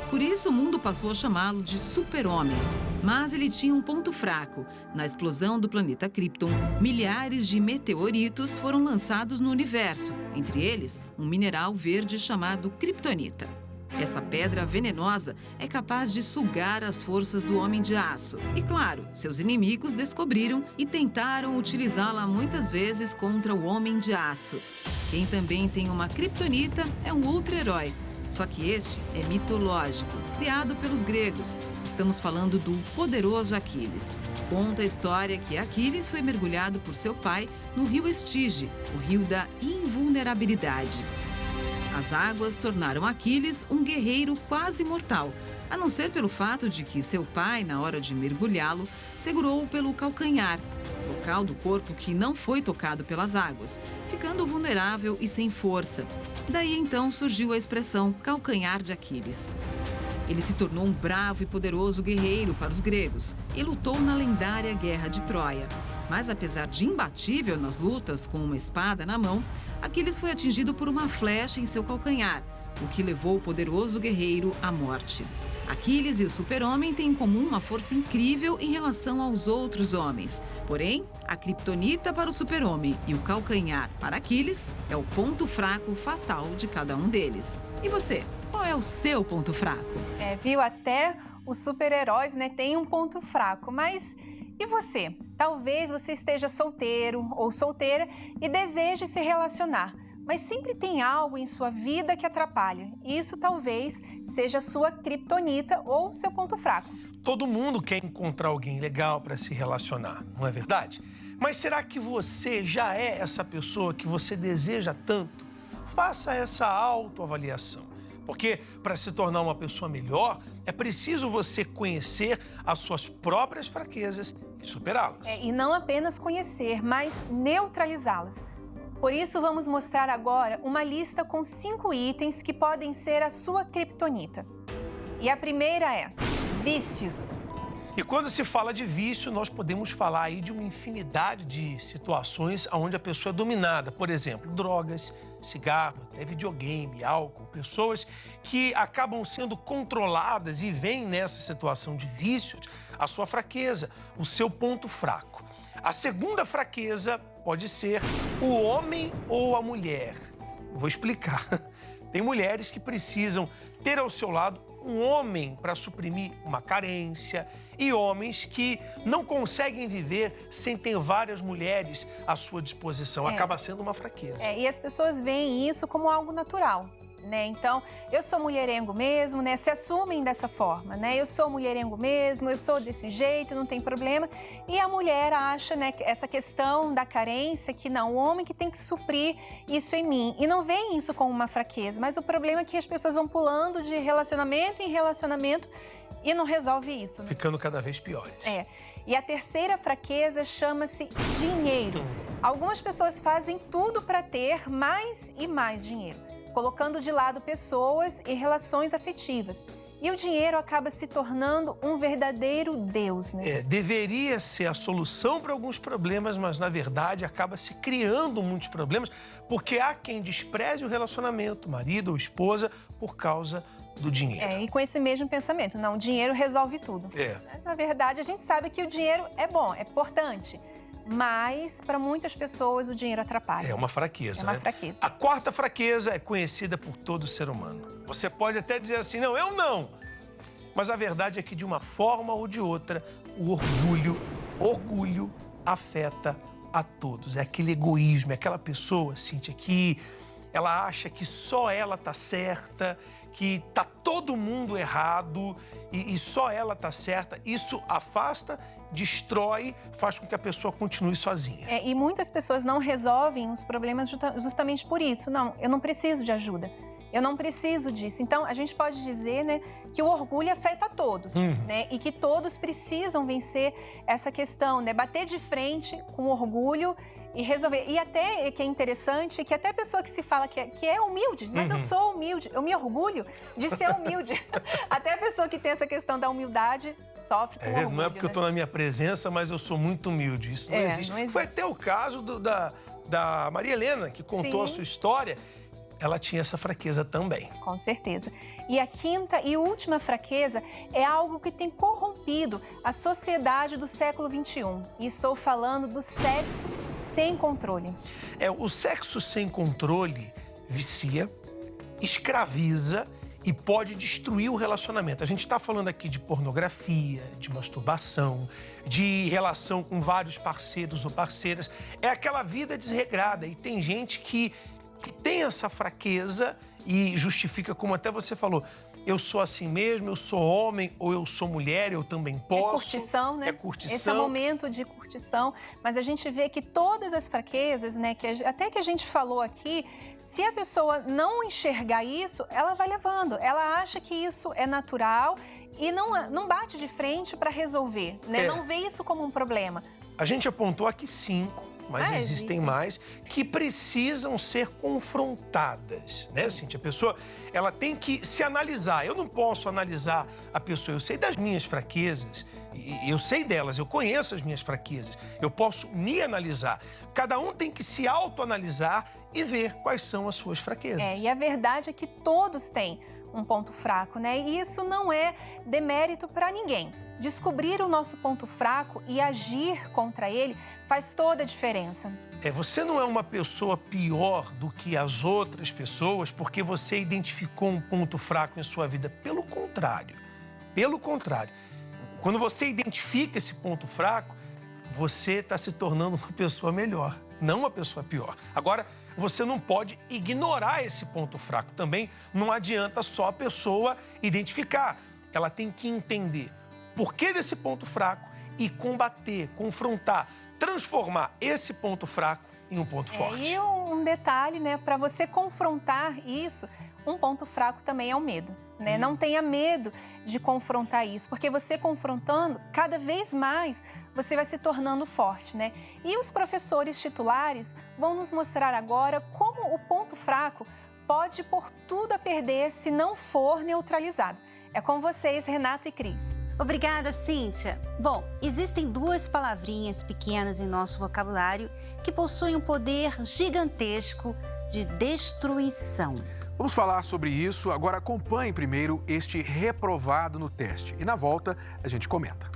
Por isso, o mundo passou a chamá-lo de super-homem. Mas ele tinha um ponto fraco. Na explosão do planeta Krypton, milhares de meteoritos foram lançados no universo, entre eles um mineral verde chamado criptonita. Essa pedra venenosa é capaz de sugar as forças do Homem de Aço. E claro, seus inimigos descobriram e tentaram utilizá-la muitas vezes contra o Homem de Aço. Quem também tem uma criptonita é um outro herói. Só que este é mitológico, criado pelos gregos. Estamos falando do poderoso Aquiles. Conta a história que Aquiles foi mergulhado por seu pai no rio Estige, o rio da invulnerabilidade. As águas tornaram Aquiles um guerreiro quase mortal, a não ser pelo fato de que seu pai, na hora de mergulhá-lo, segurou-o pelo calcanhar, local do corpo que não foi tocado pelas águas, ficando vulnerável e sem força. Daí então surgiu a expressão calcanhar de Aquiles. Ele se tornou um bravo e poderoso guerreiro para os gregos e lutou na lendária Guerra de Troia. Mas apesar de imbatível nas lutas com uma espada na mão, Aquiles foi atingido por uma flecha em seu calcanhar, o que levou o poderoso guerreiro à morte. Aquiles e o super-homem têm em comum uma força incrível em relação aos outros homens. Porém, a criptonita para o super-homem e o calcanhar para Aquiles é o ponto fraco fatal de cada um deles. E você, qual é o seu ponto fraco? Viu? Até os super-heróis, né, têm um ponto fraco, mas... E você? Talvez você esteja solteiro ou solteira e deseje se relacionar, mas sempre tem algo em sua vida que atrapalha. Isso talvez seja a sua criptonita ou seu ponto fraco. Todo mundo quer encontrar alguém legal para se relacionar, não é verdade? Mas será que você já é essa pessoa que você deseja tanto? Faça essa autoavaliação. Porque para se tornar uma pessoa melhor, é preciso você conhecer as suas próprias fraquezas e superá-las. E não apenas conhecer, mas neutralizá-las. Por isso, vamos mostrar agora uma lista com 5 itens que podem ser a sua criptonita. E a primeira é vícios. E quando se fala de vício, nós podemos falar aí de uma infinidade de situações onde a pessoa é dominada. Por exemplo, drogas, cigarro, até videogame, álcool. Pessoas que acabam sendo controladas e veem nessa situação de vícios a sua fraqueza, o seu ponto fraco. A segunda fraqueza pode ser o homem ou a mulher. Vou explicar. Tem mulheres que precisam ter ao seu lado um homem para suprimir uma carência e homens que não conseguem viver sem ter várias mulheres à sua disposição. Acaba sendo uma fraqueza. E as pessoas veem isso como algo natural, né? Então, eu sou mulherengo mesmo, né? Se assumem dessa forma, né? Eu sou mulherengo mesmo, eu sou desse jeito, não tem problema. E a mulher acha, né, essa questão da carência, que não, o homem que tem que suprir isso em mim. E não veem isso como uma fraqueza, mas o problema é que as pessoas vão pulando de relacionamento em relacionamento e não resolve isso, né? Ficando cada vez piores. E a terceira fraqueza chama-se dinheiro. Algumas pessoas fazem tudo para ter mais e mais dinheiro, colocando de lado pessoas e relações afetivas. E o dinheiro acaba se tornando um verdadeiro Deus, né? Deveria ser a solução para alguns problemas, mas na verdade acaba se criando muitos problemas, porque há quem despreze o relacionamento, marido ou esposa, por causa do dinheiro. E com esse mesmo pensamento, não, o dinheiro resolve tudo. Mas na verdade a gente sabe que o dinheiro é bom, é importante. Mas, para muitas pessoas, o dinheiro atrapalha. É uma fraqueza, né? Fraqueza. A quarta fraqueza é conhecida por todo ser humano. Você pode até dizer assim, não, eu não. Mas a verdade é que, de uma forma ou de outra, o orgulho afeta a todos. É aquele egoísmo, é aquela pessoa, Cíntia, que ela acha que só ela tá certa, que tá todo mundo errado e só ela tá certa. Isso afasta, destrói, faz com que a pessoa continue sozinha. E muitas pessoas não resolvem os problemas justamente por isso. Não, eu não preciso de ajuda. Eu não preciso disso. Então, a gente pode dizer, né, que o orgulho afeta a todos, né? E que todos precisam vencer essa questão, né? Bater de frente com o orgulho e resolver. E até, que é interessante, que até a pessoa que se fala que é humilde, mas eu sou humilde, eu me orgulho de ser humilde. Até a pessoa que tem essa questão da humildade sofre com orgulho. Não é porque eu estou na minha presença, mas eu sou muito humilde. Isso não existe. Não existe. Foi até o caso da Maria Helena, que contou a sua história. Ela tinha essa fraqueza também. Com certeza. E a quinta e última fraqueza é algo que tem corrompido a sociedade do século XXI. E estou falando do sexo sem controle. O sexo sem controle vicia, escraviza e pode destruir o relacionamento. A gente está falando aqui de pornografia, de masturbação, de relação com vários parceiros ou parceiras. É aquela vida desregrada e tem gente que tem essa fraqueza e justifica, como até você falou, eu sou assim mesmo, eu sou homem ou eu sou mulher, eu também posso. É curtição, né? É curtição. Esse é o momento de curtição, mas a gente vê que todas as fraquezas, né, até que a gente falou aqui, se a pessoa não enxergar isso, ela vai levando. Ela acha que isso é natural e não bate de frente para resolver, né? Não vê isso como um problema. A gente apontou aqui 5. Mas existem mais que precisam ser confrontadas, né, Cíntia? A pessoa, ela tem que se analisar. Eu não posso analisar a pessoa, eu sei das minhas fraquezas, eu sei delas, eu conheço as minhas fraquezas, eu posso me analisar. Cada um tem que se autoanalisar e ver quais são as suas fraquezas. E a verdade é que todos têm um ponto fraco, né? E isso não é demérito para ninguém. Descobrir o nosso ponto fraco e agir contra ele faz toda a diferença. Você não é uma pessoa pior do que as outras pessoas porque você identificou um ponto fraco em sua vida. Pelo contrário. Pelo contrário. Quando você identifica esse ponto fraco, você está se tornando uma pessoa melhor, não uma pessoa pior. Agora, você não pode ignorar esse ponto fraco. Também não adianta só a pessoa identificar. Ela tem que entender por que desse ponto fraco e combater, confrontar, transformar esse ponto fraco em um ponto forte. E um detalhe, né, para você confrontar isso, um ponto fraco também é o medo, né? Não tenha medo de confrontar isso, porque você confrontando, cada vez mais você vai se tornando forte, né? E os professores titulares vão nos mostrar agora como o ponto fraco pode pôr tudo a perder se não for neutralizado. É com vocês, Renato e Cris. Obrigada, Cíntia. Bom, existem 2 palavrinhas pequenas em nosso vocabulário que possuem um poder gigantesco de destruição. Vamos falar sobre isso. Agora acompanhe primeiro este reprovado no teste. E na volta a gente comenta.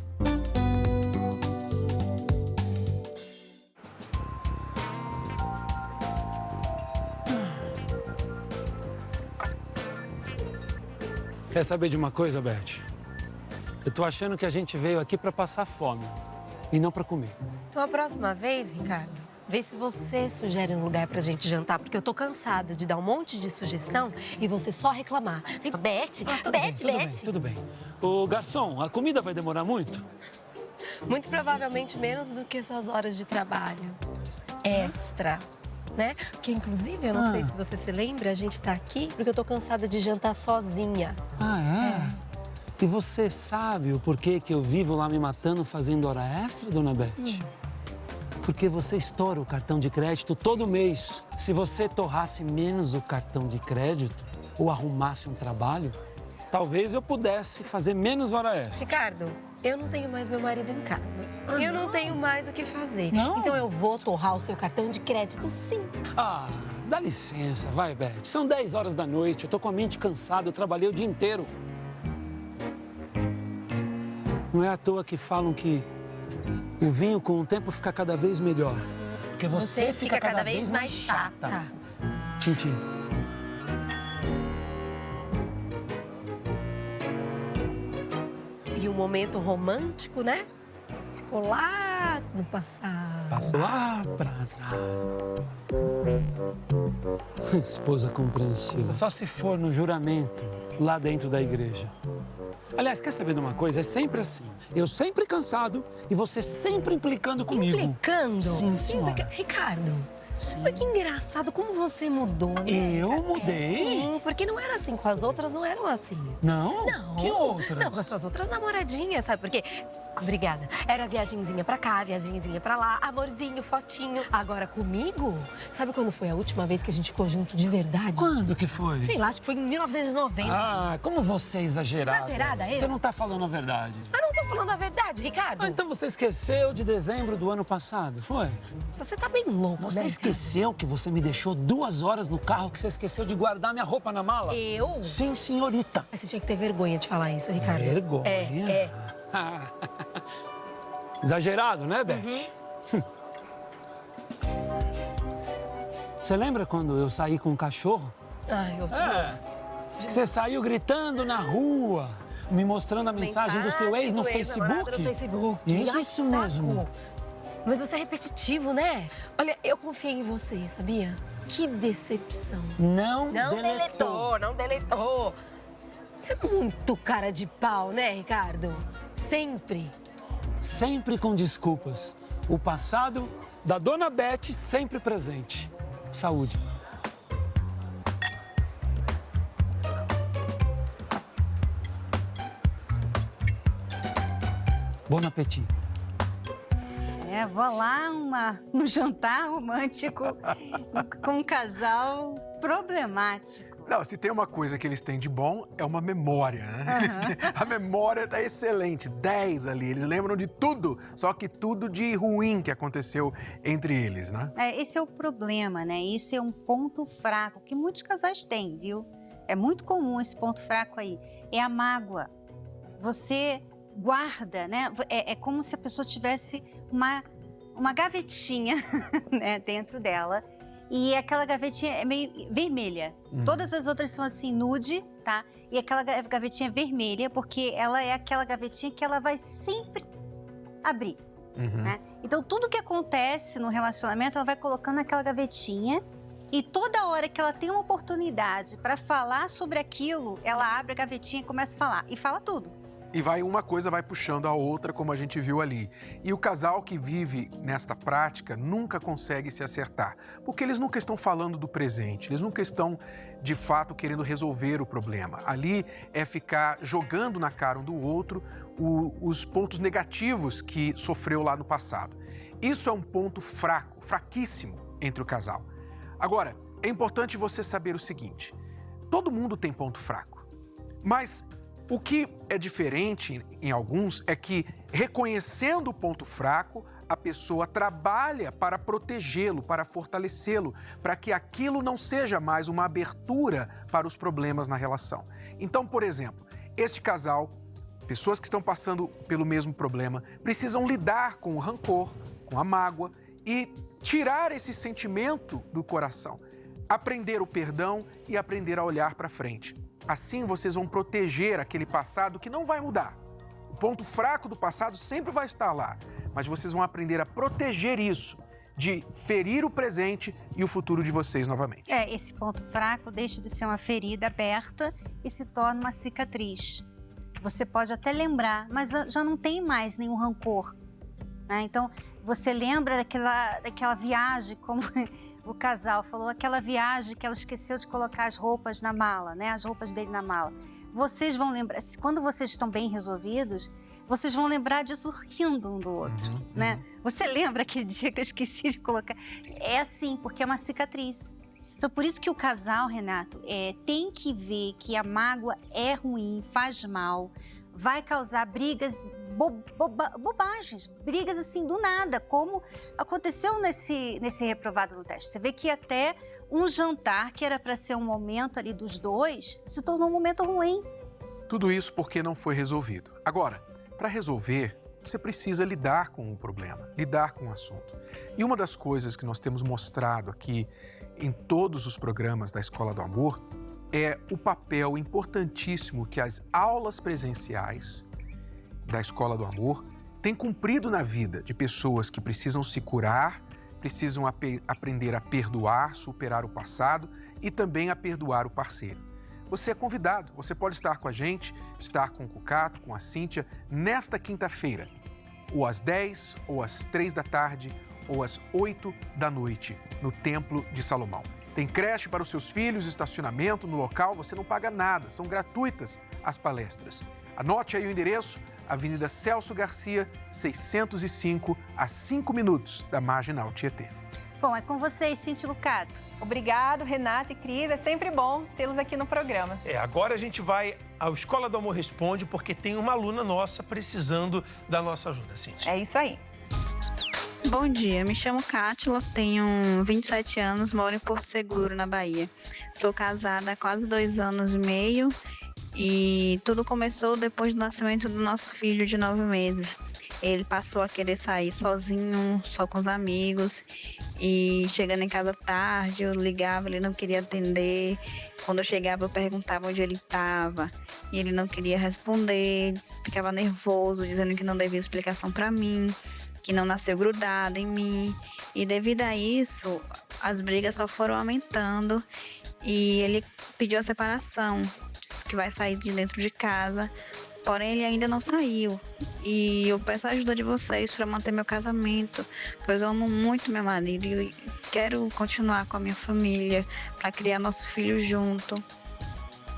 Quer saber de uma coisa, Beth? Eu tô achando que a gente veio aqui para passar fome e não para comer. Então, a próxima vez, Ricardo, vê se você sugere um lugar pra gente jantar, porque eu tô cansada de dar um monte de sugestão e você só reclamar. Beth, Tudo bem. Ô, garçom, a comida vai demorar muito? Muito provavelmente menos do que suas horas de trabalho. Extra, né? Porque, inclusive, eu não sei se você se lembra, a gente tá aqui porque eu tô cansada de jantar sozinha. E você sabe o porquê que eu vivo lá me matando fazendo hora extra, dona Beth? Porque você estoura o cartão de crédito todo mês. Se você torrasse menos o cartão de crédito ou arrumasse um trabalho, talvez eu pudesse fazer menos hora extra. Ricardo, eu não tenho mais meu marido em casa. Eu não tenho mais o que fazer. Não? Então eu vou torrar o seu cartão de crédito, sim. Dá licença, vai, Beth. São 10 horas da noite, eu tô com a mente cansada, eu trabalhei o dia inteiro. Não é à toa que falam que o vinho com o tempo fica cada vez melhor. Porque você fica cada vez mais chata. Tintim. E o momento romântico, né? Ficou lá no passado. Passou lá pra trás. Esposa compreensiva. Só se for no juramento, lá dentro da igreja. Aliás, quer saber de uma coisa? É sempre assim. Eu sempre cansado e você sempre implicando comigo. Implicando? Sim, senhora. Ricardo, mas que engraçado como você mudou, né? Eu mudei? Sim, porque não era assim. Com as outras não eram assim. Não? Não. Que outras? Não, com as suas outras namoradinhas, sabe por quê? Obrigada. Era viagenzinha pra cá, viagenzinha pra lá, amorzinho, fotinho. Agora comigo, sabe quando foi a última vez que a gente ficou junto de verdade? Quando que foi? Sei lá, acho que foi em 1990. Como você é exagerada. Exagerada, eu? Você não tá falando a verdade. Eu não tô falando a verdade, Ricardo. Então você esqueceu de dezembro do ano passado, foi? Você tá bem louco, Você né? esqueceu que você me deixou 2 horas no carro, que você esqueceu de guardar minha roupa na mala? Eu? Sim, senhorita. Mas você tinha que ter vergonha de falar isso, Ricardo. Vergonha? É. Exagerado, né, Beth? Você lembra quando eu saí com um cachorro? Ai, eu te amo. Que você saiu gritando na rua, me mostrando a mensagem do seu ex no Facebook? No Facebook. Isso mesmo. Mas você é repetitivo, né? Olha, eu confiei em você, sabia? Que decepção. Não deletou. Você é muito cara de pau, né, Ricardo? Sempre. Sempre com desculpas. O passado da Dona Beth sempre presente. Saúde. Bom apetite. Vou lá um jantar romântico com um casal problemático. Não, se tem uma coisa que eles têm de bom, é uma memória, né? A memória tá excelente, 10 ali. Eles lembram de tudo, só que tudo de ruim que aconteceu entre eles, né? Esse é o problema, né? Esse é um ponto fraco que muitos casais têm, viu? É muito comum esse ponto fraco aí. É a mágoa. Você guarda, né? É como se a pessoa tivesse uma gavetinha né, dentro dela. E aquela gavetinha é meio vermelha. Todas as outras são assim, nude, tá? E aquela gavetinha é vermelha, porque ela é aquela gavetinha que ela vai sempre abrir, né? Então, tudo que acontece no relacionamento, ela vai colocando naquela gavetinha. E toda hora que ela tem uma oportunidade para falar sobre aquilo, ela abre a gavetinha e começa a falar. E fala tudo. E uma coisa vai puxando a outra, como a gente viu ali. E o casal que vive nesta prática nunca consegue se acertar, porque eles nunca estão falando do presente, eles nunca estão, de fato, querendo resolver o problema. Ali é ficar jogando na cara um do outro os pontos negativos que sofreu lá no passado. Isso é um ponto fraco, fraquíssimo entre o casal. Agora, é importante você saber o seguinte, todo mundo tem ponto fraco, mas o que é diferente em alguns é que, reconhecendo o ponto fraco, a pessoa trabalha para protegê-lo, para fortalecê-lo, para que aquilo não seja mais uma abertura para os problemas na relação. Então, por exemplo, este casal, pessoas que estão passando pelo mesmo problema, precisam lidar com o rancor, com a mágoa e tirar esse sentimento do coração, aprender o perdão e aprender a olhar para frente. Assim, vocês vão proteger aquele passado que não vai mudar. O ponto fraco do passado sempre vai estar lá, mas vocês vão aprender a proteger isso, de ferir o presente e o futuro de vocês novamente. Esse ponto fraco deixa de ser uma ferida aberta e se torna uma cicatriz. Você pode até lembrar, mas já não tem mais nenhum rancor, né? Então, você lembra daquela viagem, como o casal falou, aquela viagem que ela esqueceu de colocar as roupas na mala, né? As roupas dele na mala. Vocês vão lembrar, quando vocês estão bem resolvidos, vocês vão lembrar disso rindo um do outro, né? Você lembra aquele dia que eu esqueci de colocar? É assim, porque é uma cicatriz. Então, por isso que o casal, Renato, tem que ver que a mágoa é ruim, faz mal, vai causar brigas, bobagens, brigas assim do nada, como aconteceu nesse reprovado no teste. Você vê que até um jantar, que era para ser um momento ali dos dois, se tornou um momento ruim. Tudo isso porque não foi resolvido. Agora, para resolver, você precisa lidar com o problema, lidar com o assunto. E uma das coisas que nós temos mostrado aqui em todos os programas da Escola do Amor é o papel importantíssimo que as aulas presenciais da Escola do Amor têm cumprido na vida de pessoas que precisam se curar, precisam aprender a perdoar, superar o passado e também a perdoar o parceiro. Você é convidado, você pode estar com a gente, estar com o Cucato, com a Cíntia, nesta quinta-feira, ou às 10, ou às 3 da tarde, ou às 8 da noite, no Templo de Salomão. Tem creche para os seus filhos, estacionamento no local, você não paga nada, são gratuitas as palestras. Anote aí o endereço, Avenida Celso Garcia, 605, a 5 minutos da Marginal Tietê. Bom, é com vocês, Cíntia Cucato. Obrigado, Renata e Cris, é sempre bom tê-los aqui no programa. Agora a gente vai ao Escola do Amor Responde, porque tem uma aluna nossa precisando da nossa ajuda, Cíntia. É isso aí. Bom dia, me chamo Cátila, tenho 27 anos, moro em Porto Seguro, na Bahia. Sou casada há quase 2 anos e meio e tudo começou depois do nascimento do nosso filho de 9 meses. Ele passou a querer sair sozinho, só com os amigos, e chegando em casa tarde, eu ligava, ele não queria atender, Quando eu chegava, eu perguntava onde ele estava e ele não queria responder, ficava nervoso, dizendo que não devia explicação para mim, que não nasceu grudado em mim. E devido a isso, as brigas só foram aumentando e ele pediu a separação, disse que vai sair de dentro de casa, porém ele ainda não saiu. E eu peço a ajuda de vocês para manter meu casamento, pois eu amo muito meu marido e quero continuar com a minha família, para criar nosso filho junto.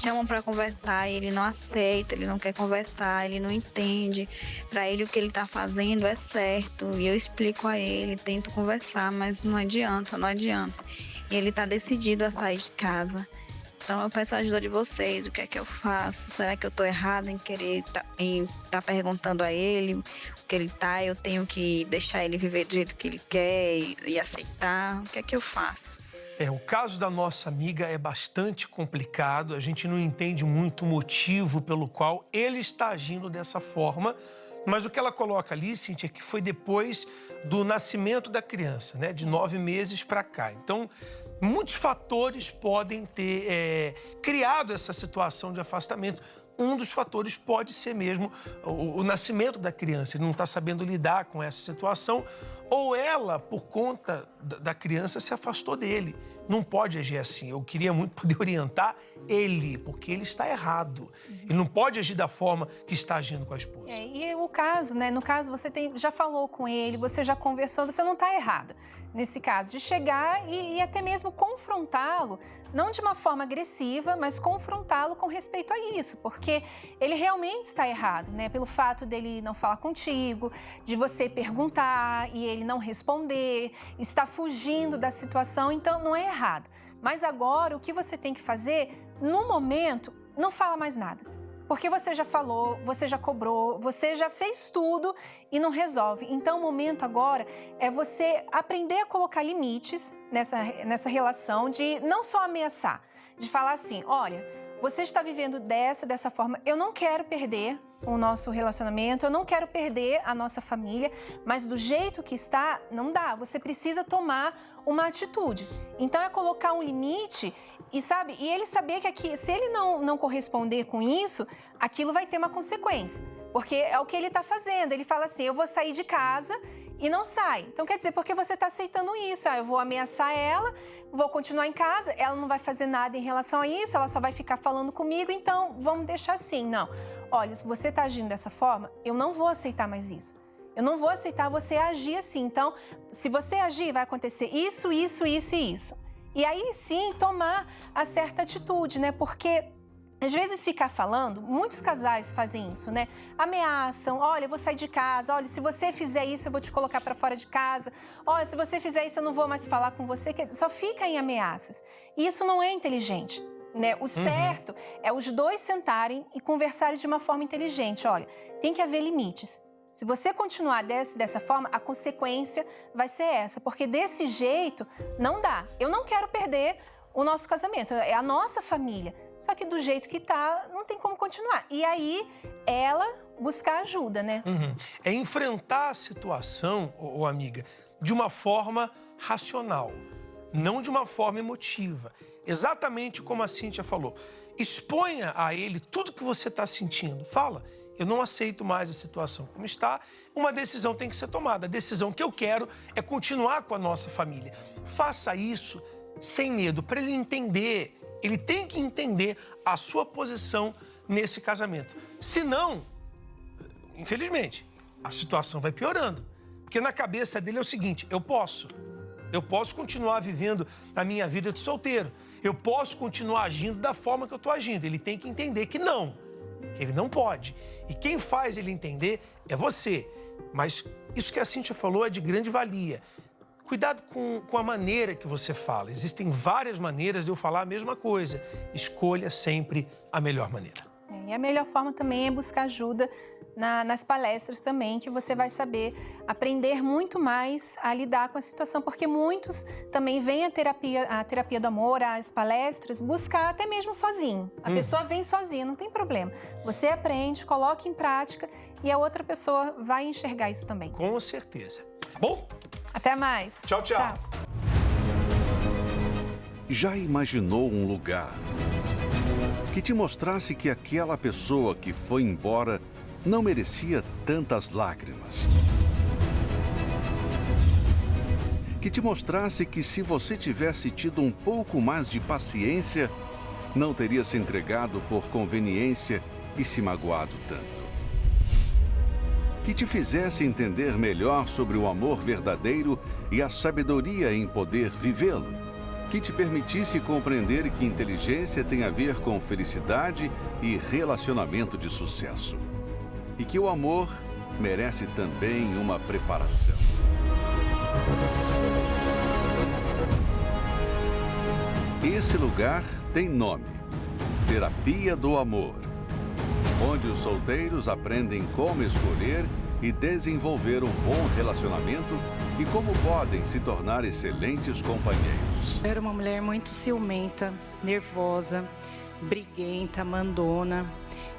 Chamam para conversar e ele não aceita, ele não quer conversar, ele não entende. Para ele o que ele está fazendo é certo e eu explico a ele, tento conversar, mas não adianta. E ele está decidido a sair de casa. Então eu peço a ajuda de vocês, o que é que eu faço? Será que eu estou errada em querer tá perguntando a ele o que ele tá? Eu tenho que deixar ele viver do jeito que ele quer e aceitar? O que é que eu faço? O caso da nossa amiga é bastante complicado, a gente não entende muito o motivo pelo qual ele está agindo dessa forma, mas o que ela coloca ali, Cíntia, é que foi depois do nascimento da criança, né? De 9 meses para cá. Então, muitos fatores podem ter criado essa situação de afastamento. Um dos fatores pode ser mesmo o nascimento da criança. Ele não está sabendo lidar com essa situação. Ou ela, por conta da criança, se afastou dele. Não pode agir assim. Eu queria muito poder orientar ele, porque ele está errado. Ele não pode agir da forma que está agindo com a esposa. E o caso, né? No caso, você já falou com ele, você já conversou, você não está errada. Nesse caso, de chegar e até mesmo confrontá-lo, não de uma forma agressiva, mas confrontá-lo com respeito a isso, porque ele realmente está errado, né? Pelo fato dele não falar contigo, de você perguntar e ele não responder, está fugindo da situação, então não é errado. Mas agora, o que você tem que fazer, no momento, não fala mais nada. Porque você já falou, você já cobrou, você já fez tudo e não resolve. Então, o momento agora é você aprender a colocar limites nessa relação, de não só ameaçar, de falar assim, olha, você está vivendo dessa forma, eu não quero perder o nosso relacionamento, eu não quero perder a nossa família, mas do jeito que está, não dá. Você precisa tomar uma atitude. Então, é colocar um limite e ele saber que se ele não corresponder com isso, aquilo vai ter uma consequência. Porque é o que ele está fazendo. Ele fala assim, eu vou sair de casa e não sai. Então, quer dizer, porque você está aceitando isso? Eu vou ameaçar ela, vou continuar em casa, ela não vai fazer nada em relação a isso, ela só vai ficar falando comigo, então vamos deixar assim. Não. Olha, se você está agindo dessa forma, eu não vou aceitar mais isso. Eu não vou aceitar você agir assim. Então, se você agir, vai acontecer isso, isso, isso e isso. E aí sim, tomar a certa atitude, né? Porque às vezes ficar falando, muitos casais fazem isso, né? Ameaçam, olha, eu vou sair de casa, olha, se você fizer isso, eu vou te colocar para fora de casa, olha, se você fizer isso, eu não vou mais falar com você, só fica em ameaças. E isso não é inteligente, né? O certo é os dois sentarem e conversarem de uma forma inteligente. Olha, tem que haver limites. Se você continuar dessa forma, a consequência vai ser essa, porque desse jeito não dá. Eu não quero perder o nosso casamento, é a nossa família. Só que do jeito que tá, não tem como continuar. E aí, ela buscar ajuda, né? É enfrentar a situação, amiga, de uma forma racional, não de uma forma emotiva. Exatamente como a Cíntia falou. Exponha a ele tudo que você está sentindo. Fala, eu não aceito mais a situação como está. Uma decisão tem que ser tomada. A decisão que eu quero é continuar com a nossa família. Faça isso sem medo, para ele entender. Ele tem que entender a sua posição nesse casamento. Senão, infelizmente, a situação vai piorando. Porque na cabeça dele é o seguinte, eu posso continuar vivendo a minha vida de solteiro. Eu posso continuar agindo da forma que eu estou agindo. Ele tem que entender que ele não pode. E quem faz ele entender é você. Mas isso que a Cíntia falou é de grande valia. Cuidado com a maneira que você fala. Existem várias maneiras de eu falar a mesma coisa. Escolha sempre a melhor maneira. E a melhor forma também é buscar ajuda nas palestras também, que você vai saber aprender muito mais a lidar com a situação, porque muitos também vêm a terapia do amor, as palestras, buscar até mesmo sozinho. A pessoa vem sozinha, não tem problema. Você aprende, coloca em prática e a outra pessoa vai enxergar isso também. Com certeza. Bom, até mais. Tchau, tchau. Já imaginou um lugar Que te mostrasse que aquela pessoa que foi embora não merecia tantas lágrimas. Que te mostrasse que se você tivesse tido um pouco mais de paciência, não teria se entregado por conveniência e se magoado tanto. Que te fizesse entender melhor sobre o amor verdadeiro e a sabedoria em poder vivê-lo. Que te permitisse compreender que inteligência tem a ver com felicidade e relacionamento de sucesso. E que o amor merece também uma preparação. Esse lugar tem nome: Terapia do Amor, onde os solteiros aprendem como escolher e desenvolver um bom relacionamento e como podem se tornar excelentes companheiros. Eu era uma mulher muito ciumenta, nervosa, briguenta, mandona.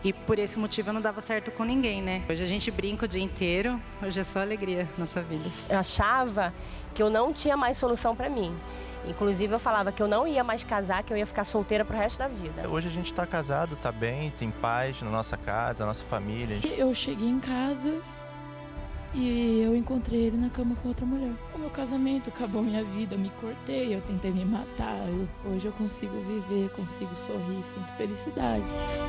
E por esse motivo eu não dava certo com ninguém, né? Hoje a gente brinca o dia inteiro, hoje é só alegria na nossa vida. Eu achava que eu não tinha mais solução para mim. Inclusive eu falava que eu não ia mais casar, que eu ia ficar solteira pro resto da vida. Hoje a gente tá casado, tá bem, tem paz na nossa casa, na nossa família. Eu cheguei em casa e eu encontrei ele na cama com outra mulher. O meu casamento acabou minha vida, eu me cortei, eu tentei me matar. Hoje eu consigo viver, consigo sorrir, sinto felicidade.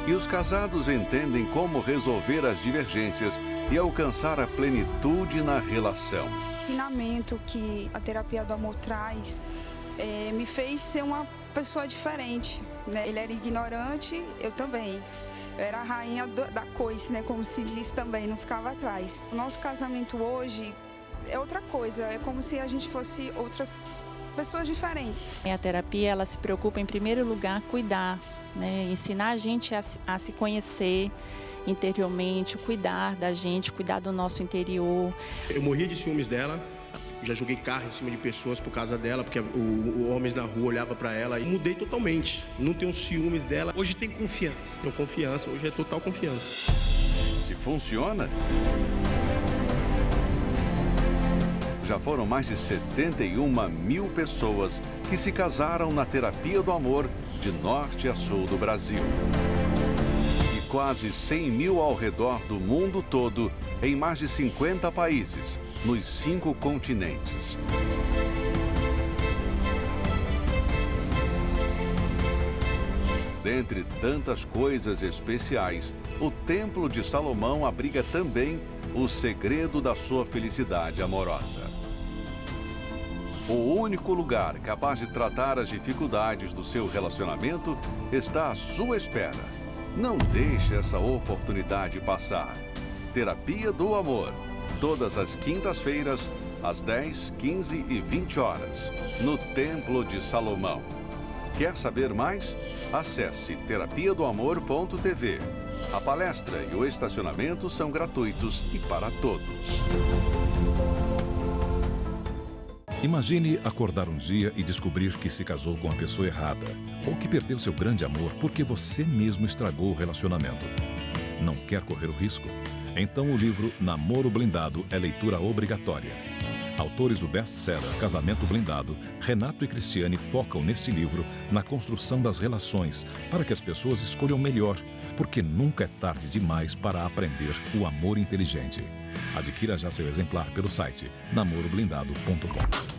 E os casados entendem como resolver as divergências e alcançar a plenitude na relação. O ensinamento que a terapia do amor traz me fez ser uma pessoa diferente, né? Ele era ignorante, eu também. Eu era a rainha da coice, né? Como se diz também, não ficava atrás. O nosso casamento hoje é outra coisa, é como se a gente fosse outras pessoas diferentes. A terapia, ela se preocupa em primeiro lugar cuidar, né? Ensinar a gente a se conhecer interiormente, cuidar da gente, cuidar do nosso interior. Eu morria de ciúmes dela. Já joguei carro em cima de pessoas por causa dela, porque homens na rua olhavam pra ela e mudei totalmente. Não tenho ciúmes dela. Hoje tem confiança. Tenho confiança, hoje é total confiança. Se funciona? Já foram mais de 71 mil pessoas que se casaram na Terapia do Amor de norte a sul do Brasil. E quase 100 mil ao redor do mundo todo, em mais de 50 países, nos 5 continentes. Dentre tantas coisas especiais, o Templo de Salomão abriga também o segredo da sua felicidade amorosa. O único lugar capaz de tratar as dificuldades do seu relacionamento está à sua espera. Não deixe essa oportunidade passar. Terapia do Amor. Todas as quintas-feiras, às 10, 15 e 20 horas, no Templo de Salomão. Quer saber mais? Acesse terapiadoamor.tv. A palestra e o estacionamento são gratuitos e para todos. Imagine acordar um dia e descobrir que se casou com a pessoa errada, ou que perdeu seu grande amor porque você mesmo estragou o relacionamento. Não quer correr o risco? Então o livro Namoro Blindado é leitura obrigatória. Autores do best-seller Casamento Blindado, Renato e Cristiane focam neste livro na construção das relações para que as pessoas escolham melhor, porque nunca é tarde demais para aprender o amor inteligente. Adquira já seu exemplar pelo site namoroblindado.com.